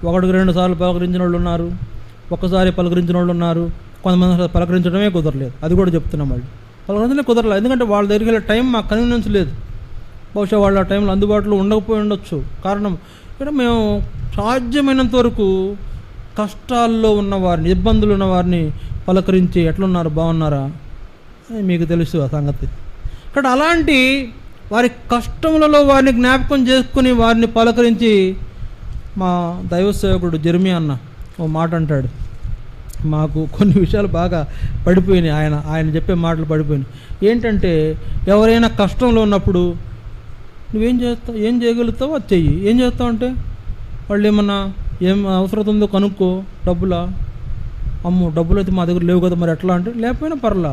1-2 సార్లు పలకరించిన వాళ్ళు ఉన్నారు, ఒక్కసారి పలకరించిన వాళ్ళు ఉన్నారు, కొంతమంది పలకరించడమే కుదరలేదు. అది కూడా చెప్తున్నాం. వాళ్ళు పలకరించడమే కుదరలేదు, ఎందుకంటే వాళ్ళ దగ్గరికి వెళ్ళే టైం మాకు కన్వీనియన్స్ లేదు. బహుశా వాళ్ళ టైంలో అందుబాటులో ఉండకపోయి ఉండొచ్చు. కారణం ఇక్కడ మేము సాధ్యమైనంత వరకు కష్టాల్లో ఉన్నవారిని, ఇబ్బందులు ఉన్నవారిని పలకరించి ఎట్లున్నారు, బాగున్నారా, మీకు తెలుసు ఆ సంగతి. ఇక్కడ అలాంటి వారి కష్టములలో వారిని జ్ఞాపకం చేసుకుని వారిని పలకరించి మా దైవ సేవకుడు జెర్మీ అన్న ఓ మాట అంటాడు. మాకు కొన్ని విషయాలు బాగా పడిపోయినాయి, ఆయన చెప్పే మాటలు పడిపోయినాయి. ఏంటంటే ఎవరైనా కష్టంలో ఉన్నప్పుడు నువ్వేం చేస్తావు, ఏం చేయగలుగుతావు అది చెయ్యి. ఏం చేస్తావు అంటే వాళ్ళు ఏమన్నా ఏం అవసరం ఉందో కనుక్కో, డబ్బులా, అమ్మో డబ్బులు అయితే మా దగ్గర లేవు కదా, మరి ఎట్లా అంటే లేకపోయినా పర్లా,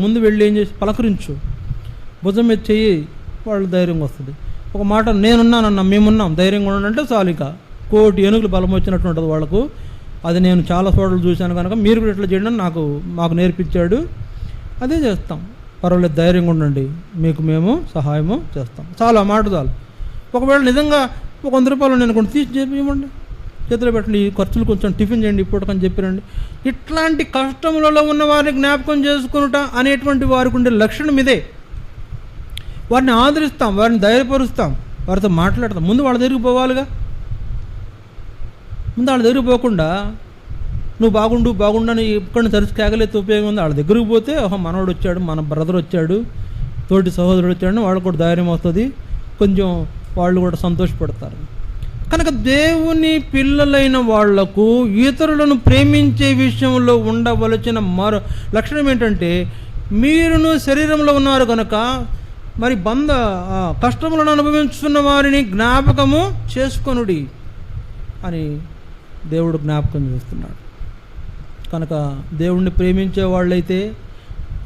ముందు వెళ్ళి ఏం చేసి పలకరించు, భుజం మీద చెయ్యి, వాళ్ళు ధైర్యంగా వస్తుంది. ఒక మాట నేనున్నానన్నా, మేమున్నాం, ధైర్యంగా ఉండంటే చాలు. ఇక 1,000,000 ఏనుగులు బలం వచ్చినట్టు ఉంటుంది వాళ్ళకు. అది నేను చాలా చోట్ల చూశాను కనుక మీరు కూడా ఇట్లా చేయండి అని మాకు నేర్పించాడు. అదే చేస్తాం. పర్వాలేదు, ధైర్యంగా ఉండండి, మీకు మేము సహాయము చేస్తాం. చాలా మాట చాలు. ఒకవేళ నిజంగా ఒక 100 రూపాయలు నేను కొన్ని తీసి ఇవ్వండి, చేతిలో పెట్టండి, ఈ ఖర్చులు కొంచెం టిఫిన్ చేయండి ఇప్పటికని చెప్పిరండి. ఇట్లాంటి కష్టములలో ఉన్న వారిని జ్ఞాపకం చేసుకునుట అనేటువంటి వారికి ఉండే లక్షణం ఇదే. వారిని ఆదరిస్తాం, వారిని ధైర్యపరుస్తాం, వారితో మాట్లాడతాం. ముందు వాళ్ళ దగ్గరికి పోవాలిగా. ముందు వాళ్ళ దగ్గరికి పోకుండా నువ్వు బాగుండు అని ఇక్కడిని తరిచి కేగలేతే ఉపయోగం ఉంది. వాళ్ళ దగ్గరికి పోతే మనోడు వచ్చాడు, మన బ్రదర్ వచ్చాడు, తోటి సహోదరుడు వచ్చాడు, వాళ్ళకు కూడా ధైర్యం వస్తుంది, కొంచెం వాళ్ళు కూడా సంతోషపడతారు. కనుక దేవుని పిల్లలైన వాళ్లకు ఇతరులను ప్రేమించే విషయంలో ఉండవలసిన మరో లక్షణం ఏంటంటే, మీరును శరీరంలో ఉన్నారు కనుక మరి కష్టములను అనుభవించుతున్న వారిని జ్ఞాపకము చేసుకొనుడి అని దేవుడు జ్ఞాపకం చేస్తున్నాడు. కనుక దేవుణ్ణి ప్రేమించే వాళ్ళైతే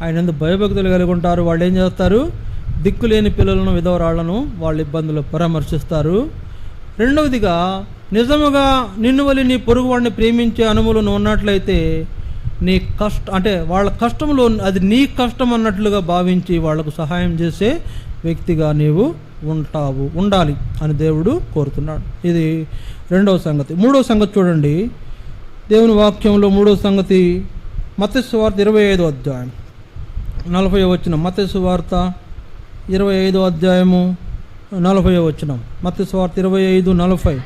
ఆయన ఎందుకు భయభక్తులు కలిగి ఉంటారు. వాళ్ళు ఏం చేస్తారు? దిక్కులేని పిల్లలను, విధవరాళ్లను వాళ్ళ ఇబ్బందులు పరామర్శిస్తారు. రెండవదిగా, నిజముగా నిన్ను వలి నీ పొరుగు వాడిని ప్రేమించే అనుభవం ఉన్నట్లయితే నీ అంటే వాళ్ళ కష్టంలో అది నీ కష్టం అన్నట్లుగా భావించి వాళ్లకు సహాయం చేసే వ్యక్తిగా నీవు ఉండాలి అని దేవుడు కోరుతున్నాడు. ఇది రెండవ సంగతి. మూడవ సంగతి చూడండి, దేవుని వాక్యంలో మూడవ సంగతి మత్తయి సువార్త 25వ అధ్యాయం 40వ వచనం. మత్తయి సువార్త 25వ అధ్యాయము 40వ వచనం. మత్తయి సువార్త 25:40.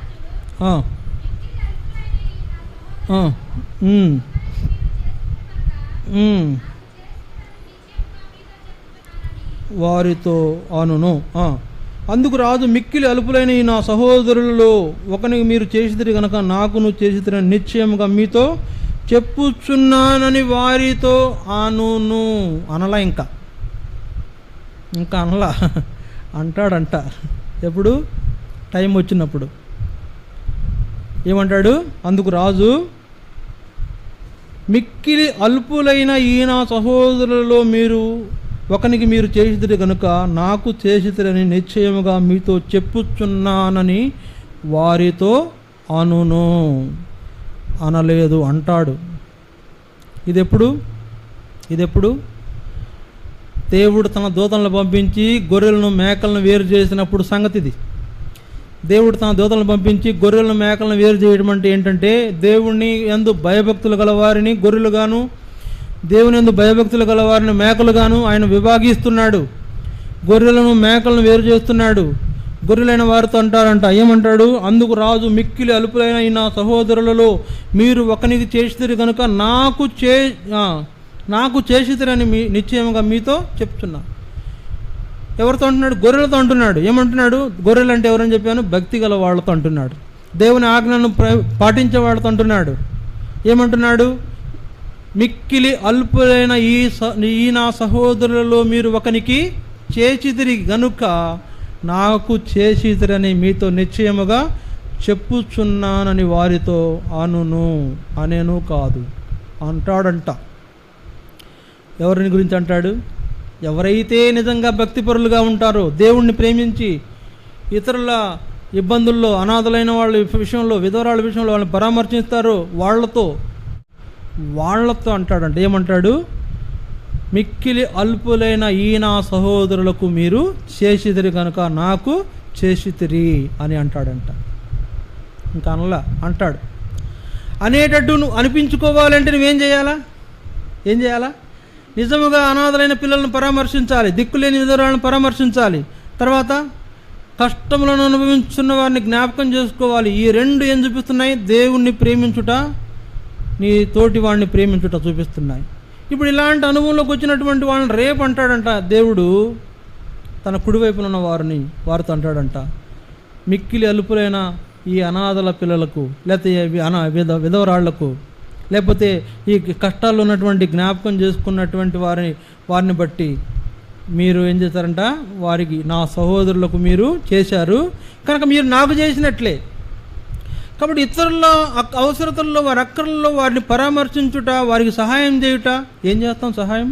వారితో అనును. అందుకు రాజు, మిక్కిలి అలుపులైన ఈ నా సహోదరులలో ఒకనికి మీరు చేసిదిరి కనుక నాకును చేసిదిరని నిశ్చయముగా మీతో చెప్పుచున్నానని వారితో అనును. అనలా, ఇంకా అనలా, అంటాడంట. ఎప్పుడు? టైం వచ్చినప్పుడు. ఏమంటాడు? అందుకు రాజు, మిక్కిలి అల్పులైన ఈ నా సహోదరులలో మీరు ఒకనికి మీరు చేసిదిరి కనుక నాకు చేసిదిరని నిశ్చయముగా మీతో చెప్పుచున్నానని వారితో అనును, అనలేదు అంటాడు. ఇదెప్పుడు దేవుడు తన దూతలను పంపించి గొర్రెలను మేకలను వేరు చేసినప్పుడు సంగతి ఇది. దేవుడు తన దూతలను పంపించి గొర్రెలను మేకలను వేరు చేయడం అంటే ఏంటంటే, దేవుని యందు భయభక్తులు గలవారిని గొర్రెలుగాను, దేవుని యందు భయభక్తులు గలవారిని మేకలుగాను ఆయన విభాగిస్తున్నాడు. గొర్రెలను మేకలను వేరు చేస్తున్నాడు. గొర్రెలైన వారితో అంటారంట, ఏమంటాడు? అందుకు రాజు, మిక్కిలి అలుపులైన ఈ నా సహోదరులలో మీరు ఒకనికి చేసిదిరి కనుక నాకు చేసిదిరని నిశ్చయంగా మీతో చెప్తున్నా. ఎవరితో అంటున్నాడు? గొర్రెలతో అంటున్నాడు. ఏమంటున్నాడు? గొర్రెలు అంటే ఎవరని చెప్పాను? భక్తి గల వాళ్ళతో అంటున్నాడు. దేవుని ఆజ్ఞను పాటించే వాళ్ళతో అంటున్నాడు. ఏమంటున్నాడు? మిక్కిలి అల్పులైన ఈ నా సహోదరులలో మీరు ఒకనికి చేసిదిరి గనుక నాకు చేసిదిరని మీతో నిశ్చయముగా చెప్పుచున్నానని వారితో అనును, అనేను కాదు అంటాడంట. ఎవరిని గురించి అంటాడు? ఎవరైతే నిజంగా భక్తిపరులుగా ఉంటారో, దేవుణ్ణి ప్రేమించి ఇతరుల ఇబ్బందుల్లో, అనాథలైన వాళ్ళ విషయంలో, విధవరాళ్ళ విషయంలో వాళ్ళని పరామర్శిస్తారో వాళ్ళతో అంటాడంట. ఏమంటాడు? మిక్కిలి అల్పులైన ఈ నా సహోదరులకు మీరు చేసిదిరి కనుక నాకు చేసితిరి అని అంటాడంట. ఇంకా అనలా, అంటాడు. అనేటట్టు నువ్వు అనిపించుకోవాలంటే నువ్వేం చేయాలా? నిజముగా అనాథలైన పిల్లలను పరామర్శించాలి, దిక్కులేని విధవరాలను పరామర్శించాలి. తర్వాత కష్టములను అనుభవించున్న వారిని జ్ఞాపకం చేసుకోవాలి. ఈ రెండు ఏం చూపిస్తున్నాయి? దేవుణ్ణి ప్రేమించుట, నీ తోటి వాడిని ప్రేమించుట చూపిస్తున్నాయి. ఇప్పుడు ఇలాంటి అనుభవంలోకి వచ్చినటువంటి వాళ్ళని రేపు అంటాడంట దేవుడు, తన కుడివైపున ఉన్న వారితో అంటాడంట, మిక్కిలి అలుపులైన ఈ అనాథల పిల్లలకు, లేకపోతే విధవరాళ్లకు, లేకపోతే ఈ కష్టాల్లో ఉన్నటువంటి జ్ఞాపకం చేసుకున్నటువంటి వారిని బట్టి మీరు ఏం చేశారంట? వారికి, నా సహోదరులకు మీరు చేశారు కనుక మీరు నాకు చేసినట్లే. కాబట్టి ఇతరుల అవసరతల్లో, వారి అక్కర్లలో వారిని పరామర్శించుట, వారికి సహాయం చేయుట. ఏం చేస్తాం? సహాయం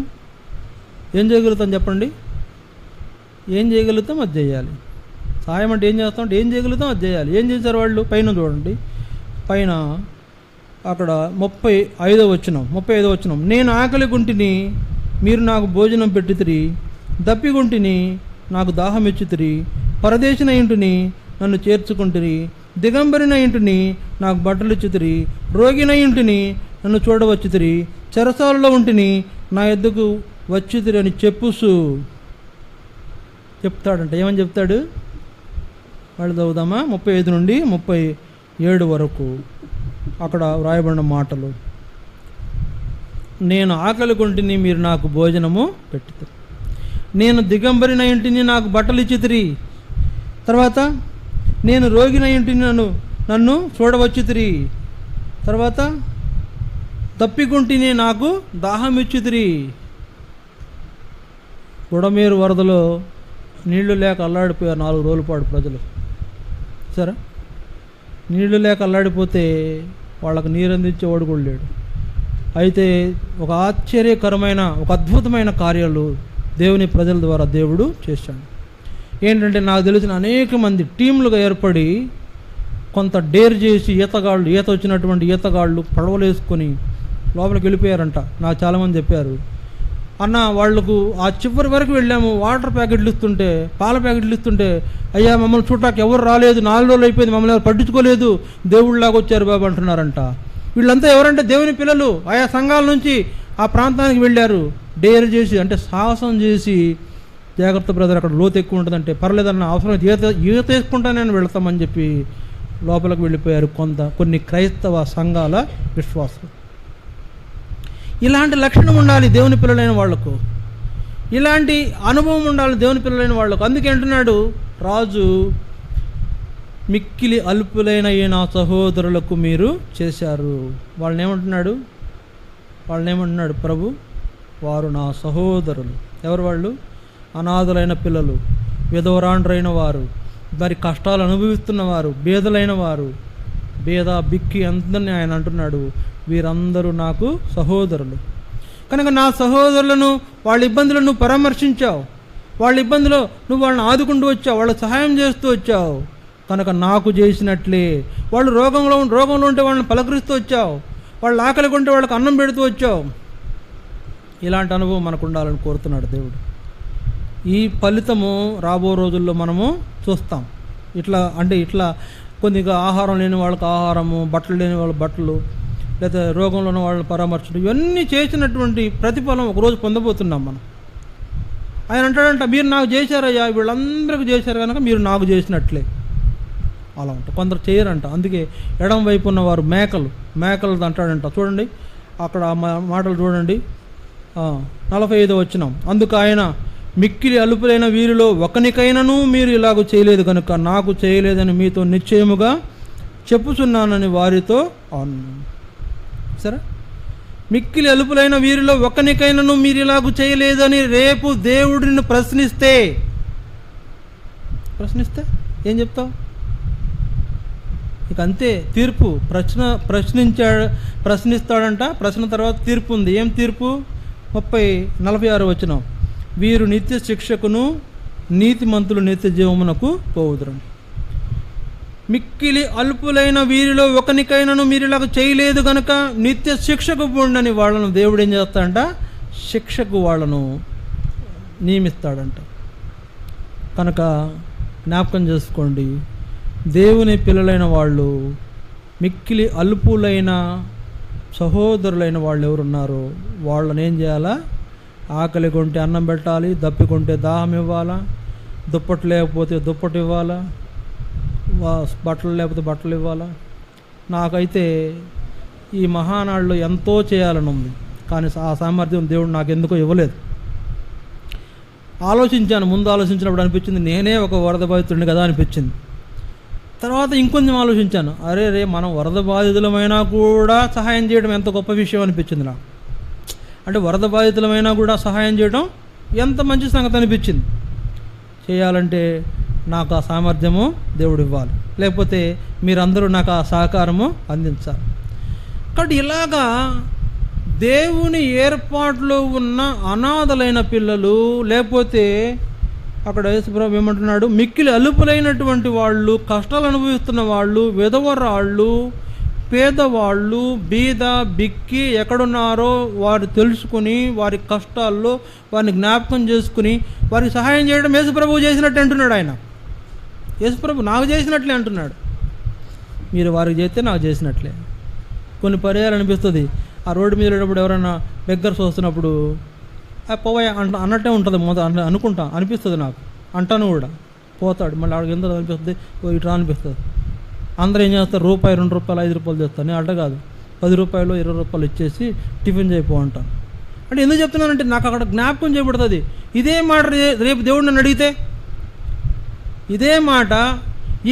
ఏం చేయగలుగుతాం చెప్పండి? ఏం చేయగలుగుతాం అది చేయాలి. సహాయం అంటే ఏం చేస్తాం? అంటే ఏం చేయగలుగుతాం అది చేయాలి. ఏం చేశారు వాళ్ళు? పైన చూడండి, పైన అక్కడ 35వ వచనం, నేను ఆకలి గుంటిని మీరు నాకు భోజనం పెట్టితిరి, దప్పిగుంటిని నాకు దాహం ఇచ్చితిరి, పరదేశిన ఇంటిని నన్ను చేర్చుకుంటురి, దిగంబరిన ఇంటిని నాకు బట్టలు ఇచ్చితిరి, రోగిన ఇంటిని నన్ను చూడవచ్చితిరి, చెరసాలలో ఉంటిని నా ఎద్దుకు వచ్చితిరి అని చెప్తాడంట. ఏమని చెప్తాడు? వాళ్ళు చదువుదామా? 35 నుండి 37 వరకు అక్కడ వ్రాయబడిన మాటలు. నేను ఆకలి కొంటిని మీరు నాకు భోజనము పెట్టితిరి, నేను దిగంబరిన ఇంటిని నాకు బట్టలు ఇచ్చితిరి, తర్వాత నేను రోగిన ఇంటిని నన్ను చూడవచ్చితిరి, తర్వాత తప్పికుంటిని నాకు దాహం ఇచ్చితిరి. బుడమేరు వరదలో నీళ్లు లేక అల్లాడిపోయారు 4 రోజుల పాటు ప్రజలు. సరే, నీళ్లు లేక అల్లాడిపోతే వాళ్ళకు నీరు అందించేవాడు కూడా లేడు. అయితే ఒక ఆశ్చర్యకరమైన, ఒక అద్భుతమైన కార్యాలు దేవుని ప్రజల ద్వారా దేవుడు చేశాడు. ఏంటంటే, నాకు తెలిసిన అనేక మంది టీంలుగా ఏర్పడి కొంత డేర్ చేసి ఈత వచ్చినటువంటి ఈతగాళ్ళు పడవలు వేసుకొని లోపలికి వెళ్ళిపోయారంట. నాకు చాలామంది చెప్పారు, అన్న వాళ్లకు ఆ చివరి వరకు వెళ్ళాము, వాటర్ ప్యాకెట్లు ఇస్తుంటే, పాల ప్యాకెట్లు ఇస్తుంటే, అయ్యా మమ్మల్ని చూడటానికి ఎవరు రాలేదు, 4 రోజులు అయిపోయింది, మమ్మల్ని ఎవరు పట్టించుకోలేదు, దేవుళ్ళలాగా వచ్చారు బాబు అంటున్నారంట. వీళ్ళంతా ఎవరంటే దేవుని పిల్లలు, ఆయా సంఘాల నుంచి ఆ ప్రాంతానికి వెళ్ళారు, డేర్ చేసి, అంటే సాహసం చేసి, జాగ్రత్త బ్రదర్ అక్కడ లోతు ఎక్కువ ఉంటుందంటే పర్లేదన్న, అవసరం ఈత వేసుకుంటా నేను వెళ్తామని చెప్పి లోపలికి వెళ్ళిపోయారు కొన్ని క్రైస్తవ సంఘాల విశ్వాసం. ఇలాంటి లక్షణం ఉండాలి దేవుని పిల్లలైన వాళ్లకు, ఇలాంటి అనుభవం ఉండాలి దేవుని పిల్లలైన వాళ్లకు. అందుకే అంటున్నాడు రాజు, మిక్కిలి అల్పులైన ఈ నా సహోదరులకు మీరు చేశారు. వాళ్ళని ఏమంటున్నాడు ప్రభు? వారు నా సహోదరులు. ఎవరు వాళ్ళు? అనాథలైన పిల్లలు, విధవరాండ్రైన వారు, మరి కష్టాలు అనుభవిస్తున్నవారు, బీదలైన వారు, భేద బిక్కి అందరినీ ఆయన అంటున్నాడు, వీరందరూ నాకు సహోదరులు. కనుక నా సహోదరులను వాళ్ళ ఇబ్బందులను నువ్వు పరామర్శించావు, వాళ్ళ ఇబ్బందులో నువ్వు వాళ్ళని ఆదుకుంటూ వచ్చావు, వాళ్ళకి సహాయం చేస్తూ వచ్చావు. కనుక నాకు చేసినట్లే వాళ్ళు రోగంలో ఉంటే వాళ్ళని పలకరిస్తూ వచ్చావు, వాళ్ళు ఆకలి కొంటే వాళ్ళకి అన్నం పెడుతూ వచ్చావు. ఇలాంటి అనుభవం మనకు ఉండాలని కోరుతున్నాడు దేవుడు. ఈ ఫలితము రాబో రోజుల్లో మనము చూస్తాం. ఇట్లా కొద్దిగా ఆహారం లేని వాళ్ళకి ఆహారము, బట్టలు లేని వాళ్ళ బట్టలు, లేదా రోగంలో ఉన్న వాళ్ళని పరామర్శించడం, ఇవన్నీ చేసినటువంటి ప్రతిఫలం ఒకరోజు పొందబోతున్నాం మనం. ఆయన అంటాడంట, మీరు నాకు చేశారయ్యా, వీళ్ళందరికీ చేశారు కనుక మీరు నాకు చేసినట్లే. అలా అంట. కొందరు చేయరంట. అందుకే ఎడం వైపు ఉన్నవారు మేకలు అంటాడంట. చూడండి అక్కడ మాటలు చూడండి, 45వ వచనం. అందుకు ఆయన, మిక్కిలి అలుపులైన వీరిలో ఒకనికైనను మీరు ఇలాగ చేయలేదు కనుక నాకు చేయలేదని మీతో నిశ్చయముగా చెప్పుచున్నానని వారితో అన్నాను. సరే, మిక్కిలి అలుపులైన వీరిలో ఒకనికైనను మీరు ఇలాగ చేయలేదని రేపు దేవుడిని ప్రశ్నిస్తే ఏం చెప్తావు? ఇక అంతే, తీర్పు. ప్రశ్నిస్తాడంట. ప్రశ్న తర్వాత తీర్పు ఉంది. ఏం తీర్పు? 46 వచనం. వీరు నిత్య శిక్షకును నీతిమంతులు నిత్య జీవమునకు పోవుదురు. మిక్కిలి అల్పులైన వీరిలో ఒకనికైనను మీరు ఇలాగ చేయలేదు కనుక నిత్య శిక్షకు పోండని వాళ్ళను దేవుడు ఏం చేస్తాడంట? శిక్షకు వాళ్ళను నియమిస్తాడంట. కనుక జ్ఞాపకం చేసుకోండి, దేవుని పిల్లలైన వాళ్ళు, మిక్కిలి అల్పులైన సహోదరులైన వాళ్ళు ఎవరున్నారో వాళ్ళని ఏం చేయాలా? ఆకలి కొంటే అన్నం పెట్టాలి, దప్పికొంటే దాహం ఇవ్వాలా, దుప్పటి లేకపోతే దుప్పటి ఇవ్వాలా, బట్టలు లేకపోతే బట్టలు ఇవ్వాలా. నాకైతే ఈ మహానాడులో ఎంతో చేయాలని ఉంది, కానీ ఆ సామర్థ్యం దేవుడు నాకు ఎందుకో ఇవ్వలేదు. ముందు ఆలోచించినప్పుడు అనిపించింది నేనే ఒక వరద బాధితుడిని కదా అనిపించింది. తర్వాత ఇంకొంచెం ఆలోచించాను, రే మనం వరద బాధితులమైనా కూడా సహాయం చేయడం ఎంత గొప్ప విషయం అనిపించింది నాకు. అంటే వరద బాధితులమైనా కూడా సహాయం చేయడం ఎంత మంచి సంగతి అనిపించింది. చేయాలంటే నాకు ఆ సామర్థ్యము దేవుడు ఇవ్వాలి, లేకపోతే మీరందరూ నాకు ఆ సహకారము అందించాలి. కాబట్టి ఇలాగా దేవుని ఏర్పాటులో ఉన్న అనాథలైన పిల్లలు, లేకపోతే అక్కడ యేసుప్రభు ఏమంటున్నాడు, మిక్కిలి అలుపులైనటువంటి వాళ్ళు, కష్టాలు అనుభవిస్తున్న వాళ్ళు, విధవరాళ్ళు, పేదవాళ్ళు, బీద బిక్కి ఎక్కడున్నారో వారు తెలుసుకుని వారి కష్టాల్లో వారిని జ్ఞాపకం చేసుకుని వారికి సహాయం చేయడం యేసుప్రభు చేసినట్టు అంటున్నాడు. ఆయన యేసుప్రభు నాకు చేసినట్లే అంటున్నాడు. మీరు వారికి చేస్తే నాకు చేసినట్లే. కొన్ని పర్యాలు అనిపిస్తుంది, ఆ రోడ్డు మీద వెళ్ళేటప్పుడు ఎవరైనా బెగ్గర్స్ వస్తున్నప్పుడు పోవా అన్నట్టే ఉంటుంది అనిపిస్తుంది నాకు. అంటాను కూడా, పోతాడు మళ్ళీ ఆడికి ఎంత అనిపిస్తుంది, ఇట్లా అనిపిస్తుంది. అందరూ ఏం చేస్తారు, రూపాయి 2 రూపాయలు 5 రూపాయలు చేస్తాను. నేను అడ్డ కాదు, 10 రూపాయలు 20 రూపాయలు ఇచ్చేసి టిఫిన్ చేయపో అంటాను. అంటే ఎందుకు చెప్తున్నానంటే నాకు అక్కడ జ్ఞాపకం చేయబడుతుంది. ఇదే మాట రేపు దేవుడు నన్ను అడిగితే, ఇదే మాట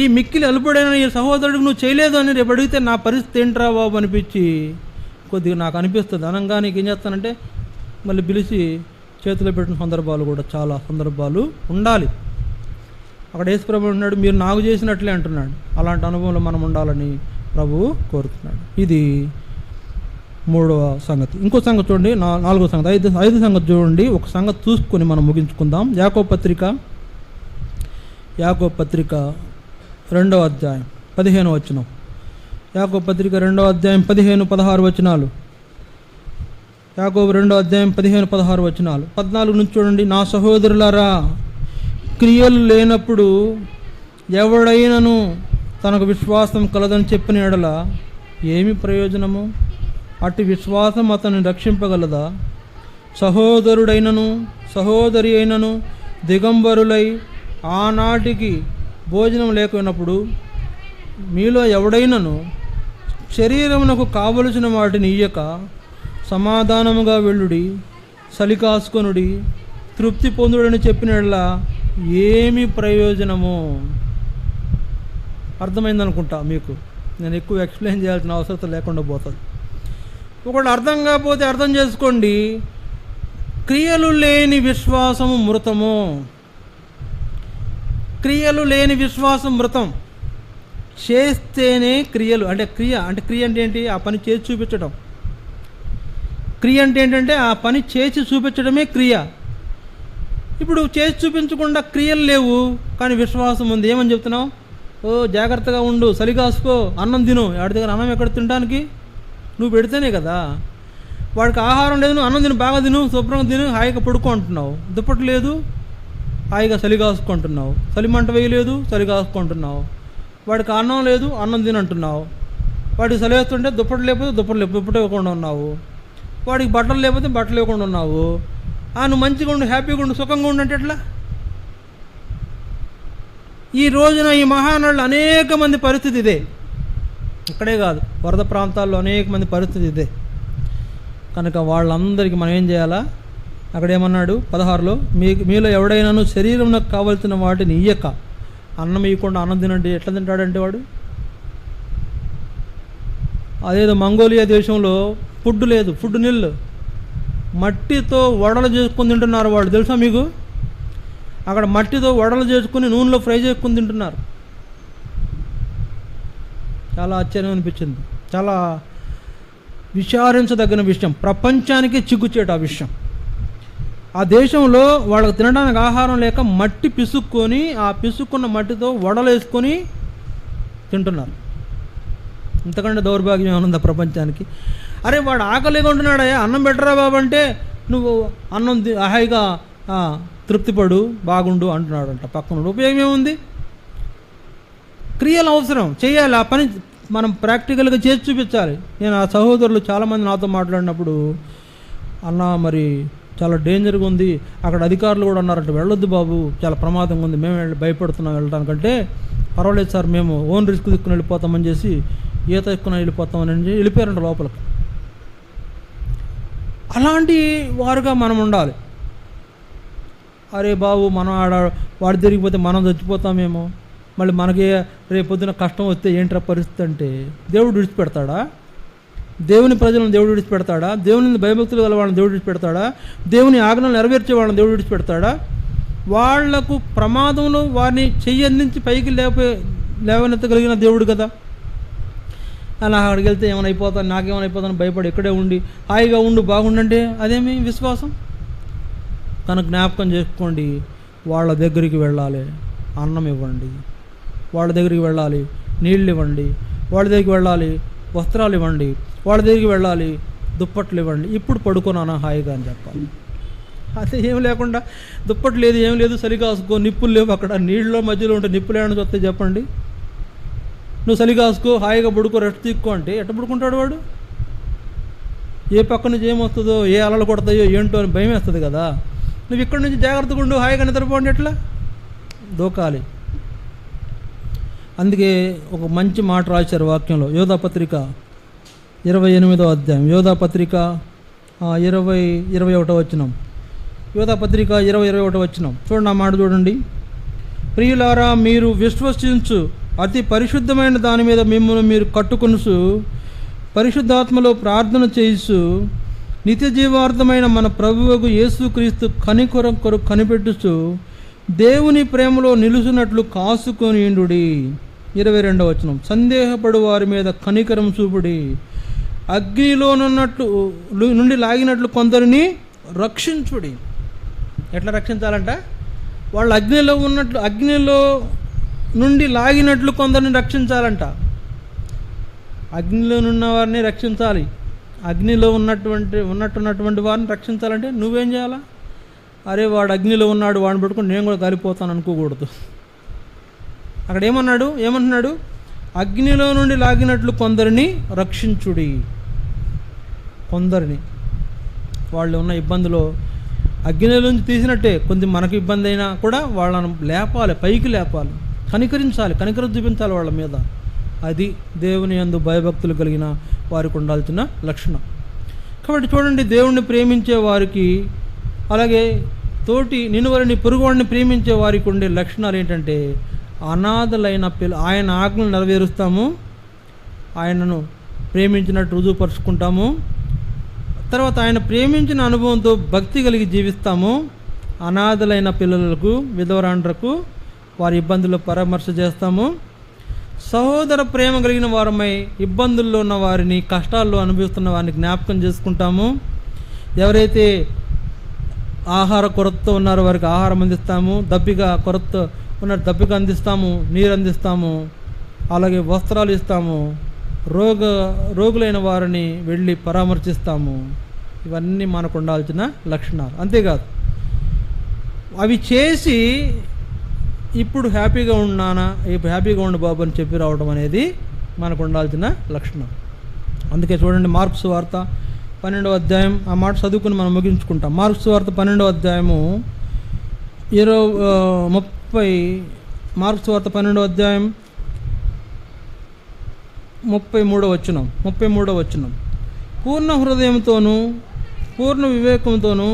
ఈ మిక్కిలి అలుపుడైన ఈ సహోదరుడికి నువ్వు చేయలేదు అని రేపు అడిగితే నా పరిస్థితి ఏంట్రా బాబు అనిపించి కొద్దిగా నాకు అనిపిస్తుంది. అనగా నీకు ఏం చేస్తానంటే మళ్ళీ పిలిచి చేతిలో పెట్టిన సందర్భాలు కూడా చాలా సందర్భాలు ఉండాలి. అక్కడ యేసుప్రభు ఉన్నాడు, మీరు నాకు చేసినట్లే అంటున్నాడు. అలాంటి అనుభవంలో మనం ఉండాలని ప్రభువు కోరుతున్నాడు. ఇది 3వ సంగతి. ఇంకో సంగతి చూడండి, 4వ సంగతి. 5 సంగతి చూడండి. ఒక సంగతి చూసుకొని మనం ముగించుకుందాం. యాకోబు పత్రిక 2వ అధ్యాయం 15వ వచనం. యాకోబు పత్రిక 2వ అధ్యాయం 15-16 వచనాలు. యాకోబు 2వ అధ్యాయం 15-16 వచనాలు. 14 నుంచి చూడండి. నా సహోదరులారా, క్రియలు లేనప్పుడు ఎవడైనను తనకు విశ్వాసం కలదని చెప్పిన ఎడల ఏమి ప్రయోజనము? అట్టి విశ్వాసం అతన్ని రక్షింపగలదా? సహోదరుడైనను సహోదరి అయినను దిగంబరులై ఆనాటికి భోజనం లేకున్నప్పుడు మీలో ఎవడైనను శరీరమునకు కావలసిన వాటిని ఇయ్యక సమాధానముగా వెళ్ళుడి, చలి కాసుకొనుడి, తృప్తి పొందుడని చెప్పినట్లా ఏమి ప్రయోజనము? అర్థమైందనుకుంటా మీకు. నేను ఎక్కువ ఎక్స్ప్లెయిన్ చేయాల్సిన అవసరం లేకుండా పోతుంది. ఒకటి అర్థం కాకపోతే అర్థం చేసుకోండి. క్రియలు లేని విశ్వాసము మృతము. క్రియలు లేని విశ్వాసం మృతం. చేస్తేనే క్రియలు, అంటే క్రియ అంటే ఏంటి? ఆ పని చేసి చూపించడం. క్రియ అంటే ఏంటంటే ఆ పని చేసి చూపించడమే క్రియ. ఇప్పుడు చేసి చూపించకుండా క్రియలు లేవు, కానీ విశ్వాసం ఉంది. ఏమని చెప్తున్నావు? ఓ జాగ్రత్తగా ఉండు, సలిగాసుకో, అన్నం తిను. వాడి దగ్గర అన్నం ఎక్కడ తినడానికి? నువ్వు పెడితేనే కదా. వాడికి ఆహారం లేదు, నువ్వు అన్నం తిను, బాగా తిను, శుభ్రంగా తిను, హాయిగా పడుకో అంటున్నావు. దుప్పటి లేదు, హాయిగా చలిగాసుకుంటున్నావు. చలిమంట వేయలేదు, చలిగాసుకుంటున్నావు. వాడికి అన్నం లేదు, అన్నం తినంటున్నావు. వాడికి చలివేస్తుంటే దుప్పటి లేకపోతే దుప్పటి ఇవ్వకుండా ఉన్నావు. వాడికి బట్టలు లేకపోతే బట్టలు ఇవ్వకుండా ఉన్నావు. నువ్వు మంచిగా ఉండు, హ్యాపీగా ఉండు, సుఖంగా ఉండు అంటే ఎట్లా? ఈ రోజున ఈ మహానళ్ళు అనేక మంది పరిస్థితి ఇదే. ఇక్కడే కాదు, వరద ప్రాంతాల్లో అనేక మంది పరిస్థితి ఇదే. కనుక వాళ్ళందరికీ మనం ఏం చేయాలా? అక్కడ ఏమన్నాడు 16లో, మీలో ఎవడైనాను శరీరంలో కావలసిన వాటిని ఇయ్యక అన్నం ఇవ్వకుండా అన్నం తినండి, ఎట్లా తింటాడంటే వాడు? అదేదో మంగోలియా దేశంలో ఫుడ్ లేదు, ఫుడ్ నీళ్ళు, మట్టితో వడలు చేసుకొని తింటున్నారు వాళ్ళు. తెలుసా మీకు? అక్కడ మట్టితో వడలు చేసుకుని నూనెలో ఫ్రై చేసుకుని తింటున్నారు. చాలా ఆశ్చర్యం అనిపించింది. చాలా విచారించదగిన విషయం, ప్రపంచానికి చిక్కుచేట ఆ విషయం. ఆ దేశంలో వాళ్ళకి తినడానికి ఆహారం లేక మట్టి పిసుక్కొని, ఆ పిసుక్కున్న మట్టితో వడలు వేసుకొని తింటున్నారు. ఇంతకంటే దౌర్భాగ్యం ఏమనుందా ప్రపంచానికి? అరే వాడు ఆకలిగా ఉంటున్నాడయ్యా, అన్నం పెట్టరా బాబు అంటే నువ్వు అన్నం హాయిగా తృప్తిపడు, బాగుండు అంటున్నాడంట పక్కన. ఉపయోగం ఏముంది? క్రియలు అవసరం, చేయాలి. ఆ పని మనం ప్రాక్టికల్గా చేసి చూపించాలి. నేను ఆ సహోదరులు చాలామంది నాతో మాట్లాడినప్పుడు, అన్న మరి చాలా డేంజర్గా ఉంది, అక్కడ అధికారులు కూడా అన్నారంట, వెళ్ళొద్దు బాబు, చాలా ప్రమాదంగా ఉంది, మేము భయపడుతున్నాం వెళ్ళడానికంటే. పర్వాలేదు సార్, మేము ఓన్ రిస్క్ తీసుకుని వెళ్ళిపోతామని చేసి ఈత ఎక్కుని వెళ్ళిపోతామని వెళ్ళిపోయారంట లోపలికి. అలాంటి వారుగా మనం ఉండాలి. అరే బాబు, మనం వాడి తిరిగిపోతే మనం చచ్చిపోతామేమో, మళ్ళీ మనకి రేపొద్దున కష్టం వస్తే ఏంట్రా పరిస్థితి అంటే దేవుడు విడిచిపెడతాడా? దేవుని ప్రజలను దేవుడు విడిచిపెడతాడా? దేవుని భయభక్తులు గల వాళ్ళని దేవుడు విడిచిపెడతాడా? దేవుని ఆజ్ఞలు నెరవేర్చే వాళ్ళని దేవుడు విడిచిపెడతాడా? వాళ్లకు ప్రమాదంలో వారిని చెయ్యి అందించి పైకి లేవనెత్తగలిగిన దేవుడు కదా. అలా అక్కడికి వెళ్తే ఏమైనా అయిపోతాను, నాకేమైనా అయిపోతాను భయపడి ఇక్కడే ఉండి హాయిగా ఉండు, బాగుండంటే అదేమి విశ్వాసం? కనుక జ్ఞాపకం చేసుకోండి, వాళ్ళ దగ్గరికి వెళ్ళాలి, అన్నం ఇవ్వండి. వాళ్ళ దగ్గరికి వెళ్ళాలి, నీళ్ళు ఇవ్వండి. వాళ్ళ దగ్గరికి వెళ్ళాలి, వస్త్రాలు ఇవ్వండి. వాళ్ళ దగ్గరికి వెళ్ళాలి, దుప్పట్లు ఇవ్వండి. ఇప్పుడు పడుకున్నానా హాయిగా అని చెప్పాలి. అదే ఏం లేకుండా దుప్పట్లు లేదు, ఏం లేదు, చలికాసుకో, నిప్పులు లేవు, అక్కడ నీళ్ళలో మధ్యలో ఉంటే నిప్పులు ఏమైనా వస్తే చెప్పండి. నువ్వు చలికాసుకో, హాయిగా పడుకో, రెస్ట్ తీసుకో అంటే ఎట్ట పడుకుంటాడు వాడు? ఏ పక్క నుంచి ఏమొస్తుందో, ఏ అలలు కొడతాయో ఏంటో అని భయం వేస్తుంది కదా. నువ్వు ఇక్కడి నుంచి జాగ్రత్తగా ఉండు, హాయిగా నిద్రపోండి, ఎట్లా దూకాలి. అందుకే ఒక మంచి మాట రాశారు వాక్యంలో, యోధాపత్రిక 28వ అధ్యాయం, యోధాపత్రిక 21వ వచనం, యోధాపత్రిక 21వ వచనం చూడండి. ఆ మాట చూడండి. ప్రియులారా, మీరు విశ్వసించు అతి పరిశుద్ధమైన దాని మీద మిమ్మల్ని మీరు కట్టుకొనుసు, పరిశుద్ధాత్మలో ప్రార్థన చేయిసు, నిత్య జీవార్థమైన మన ప్రభువుకు యేసుక్రీస్తు కనికొరం కొరకు కనిపెట్టుచు దేవుని ప్రేమలో నిలుచున్నట్లు కాసుకొని ఇండుడి. 22వ వచనం, సందేహపడు వారి మీద కనికరం చూపుడి, అగ్నిలో నుండి లాగినట్లు కొందరిని రక్షించుడి. ఎట్లా రక్షించాలంట? వాళ్ళు అగ్నిలో నుండి లాగినట్లు కొందరిని రక్షించాలంట. అగ్నిలో ఉన్న వారిని రక్షించాలి. అగ్నిలో ఉన్నటువంటి వారిని రక్షించాలంటే నువ్వేం చేయాలా? అరే వాడు అగ్నిలో ఉన్నాడు, వాడిని పెట్టుకుని నేను కూడా కాలిపోతాను అనుకోకూడదు. అక్కడ ఏమంటున్నాడు? అగ్నిలో నుండి లాగినట్లు కొందరిని రక్షించుడి. కొందరిని, వాళ్ళు ఉన్న ఇబ్బందిలో అగ్నిలో నుంచి తీసినట్టే కొంచెం మనకు ఇబ్బంది అయినా కూడా వాళ్ళను లేపాలి, పైకి లేపాలి, కనికరించాలి, కనికరం చూపించాలి వాళ్ళ మీద. అది దేవుని యందు భయభక్తులు కలిగిన వారికి ఉండాల్సిన లక్షణం. కాబట్టి చూడండి, దేవుణ్ణి ప్రేమించే వారికి, అలాగే తోటి నిన్నువలని పొరుగువాడిని ప్రేమించే వారికి ఉండే లక్షణాలు ఏంటంటే, అనాథలైన ఆయన ఆజ్ఞలు నెరవేరుస్తాము, ఆయనను ప్రేమించినట్టు రుజువుపరుచుకుంటాము, తర్వాత ఆయన ప్రేమించిన అనుభవంతో భక్తి కలిగి జీవిస్తాము, అనాథలైన పిల్లలకు, విధవరాండ్రకు వారి ఇబ్బందుల్లో పరామర్శ చేస్తాము, సహోదర ప్రేమ కలిగిన వారమై ఇబ్బందుల్లో ఉన్న వారిని, కష్టాల్లో అనుభవిస్తున్న వారిని జ్ఞాపకం చేసుకుంటాము. ఎవరైతే ఆహార కొరతతో ఉన్నారో వారికి ఆహారం అందిస్తాము, దప్పిక కొరత ఉన్న దప్పిక అందిస్తాము, నీరు అందిస్తాము, అలాగే వస్త్రాలు ఇస్తాము, రోగులైన వారిని వెళ్ళి పరామర్శిస్తాము. ఇవన్నీ మనకు ఉండాల్సిన లక్షణాలు. అంతేకాదు, అవి చేసి ఇప్పుడు హ్యాపీగా ఉన్నానా, ఇప్పుడు హ్యాపీగా ఉండు బాబు అని చెప్పి రావడం అనేది మనకు ఉండాల్సిన లక్షణం. అందుకే చూడండి, మార్క్స్ వార్త 12వ అధ్యాయం, ఆ మాట చదువుకుని మనం ముగించుకుంటాం. మార్క్స్ వార్త 12వ అధ్యాయము 30, మార్క్స్ వార్త 12వ అధ్యాయం 33వ వచనం. పూర్ణ హృదయంతోనూ, పూర్ణ వివేకంతోనూ,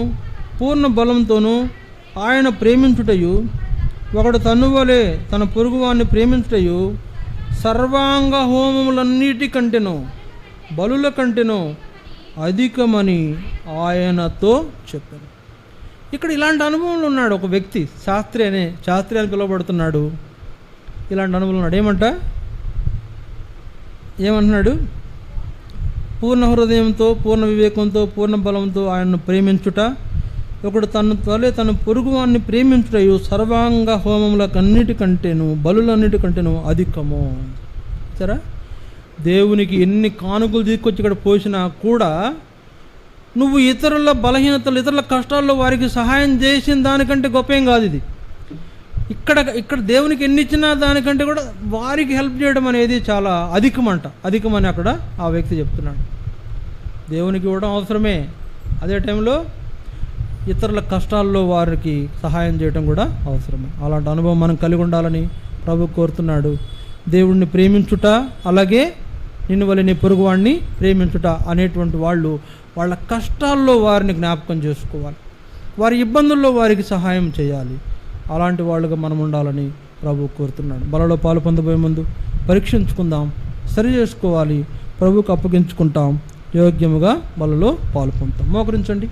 పూర్ణ బలంతోనూ ఆయన ప్రేమించుటయు, ఒకడు తన్నువలే తన పొరుగువాన్ని ప్రేమించుటయు సర్వాంగ హోమములన్నిటికంటేనో బలుల కంటేనో అధికమని ఆయనతో చెప్పారు. ఇక్కడ ఇలాంటి అనుభవంలో ఉన్నాడు ఒక వ్యక్తి, శాస్త్రి అని పిలువబడుతున్నాడు. ఇలాంటి అనుభవం ఉన్నాడు. ఏమంటున్నాడు? పూర్ణ హృదయంతో, పూర్ణ వివేకంతో, పూర్ణ బలంతో ఆయనను ప్రేమించుట, ఒకడు తన పొరుగువాన్ని ప్రేమించుటయు సర్వాంగ హోమములకన్నిటికంటేను బలులన్నిటికంటేను అధికము. సరే, దేవునికి ఎన్ని కానుకలు తీసుకొచ్చి ఇక్కడ పోసినా కూడా నువ్వు ఇతరుల బలహీనతలు, ఇతరుల కష్టాల్లో వారికి సహాయం చేసిన దానికంటే గొప్ప ఏం కాదు ఇది. ఇక్కడ దేవునికి ఎన్ని ఇచ్చినా దానికంటే కూడా వారికి హెల్ప్ చేయడం అనేది చాలా అధికమని అక్కడ ఆ వ్యక్తి చెప్తున్నాడు. దేవునికి ఇవ్వడం అవసరమే, అదే టైంలో ఇతరుల కష్టాల్లో వారికి సహాయం చేయడం కూడా అవసరమే. అలాంటి అనుభవం మనం కలిగి ఉండాలని ప్రభు కోరుతున్నాడు. దేవుణ్ణి ప్రేమించుట, అలాగే నిన్ను వలె నీ పొరుగువాడిని ప్రేమించుట అనేటువంటి వాళ్ళు వాళ్ళ కష్టాల్లో వారిని జ్ఞాపకం చేసుకోవాలి, వారి ఇబ్బందుల్లో వారికి సహాయం చేయాలి. అలాంటి వాళ్ళుగా మనం ఉండాలని ప్రభు కోరుతున్నాడు. బలలో పాలు పొందబోయే ముందు పరీక్షించుకుందాం, సరి చేసుకోవాలి, ప్రభువుకు అప్పగించుకుంటాం, యోగ్యముగా బలలో పాలు పొందుతాం. మోకరించండి.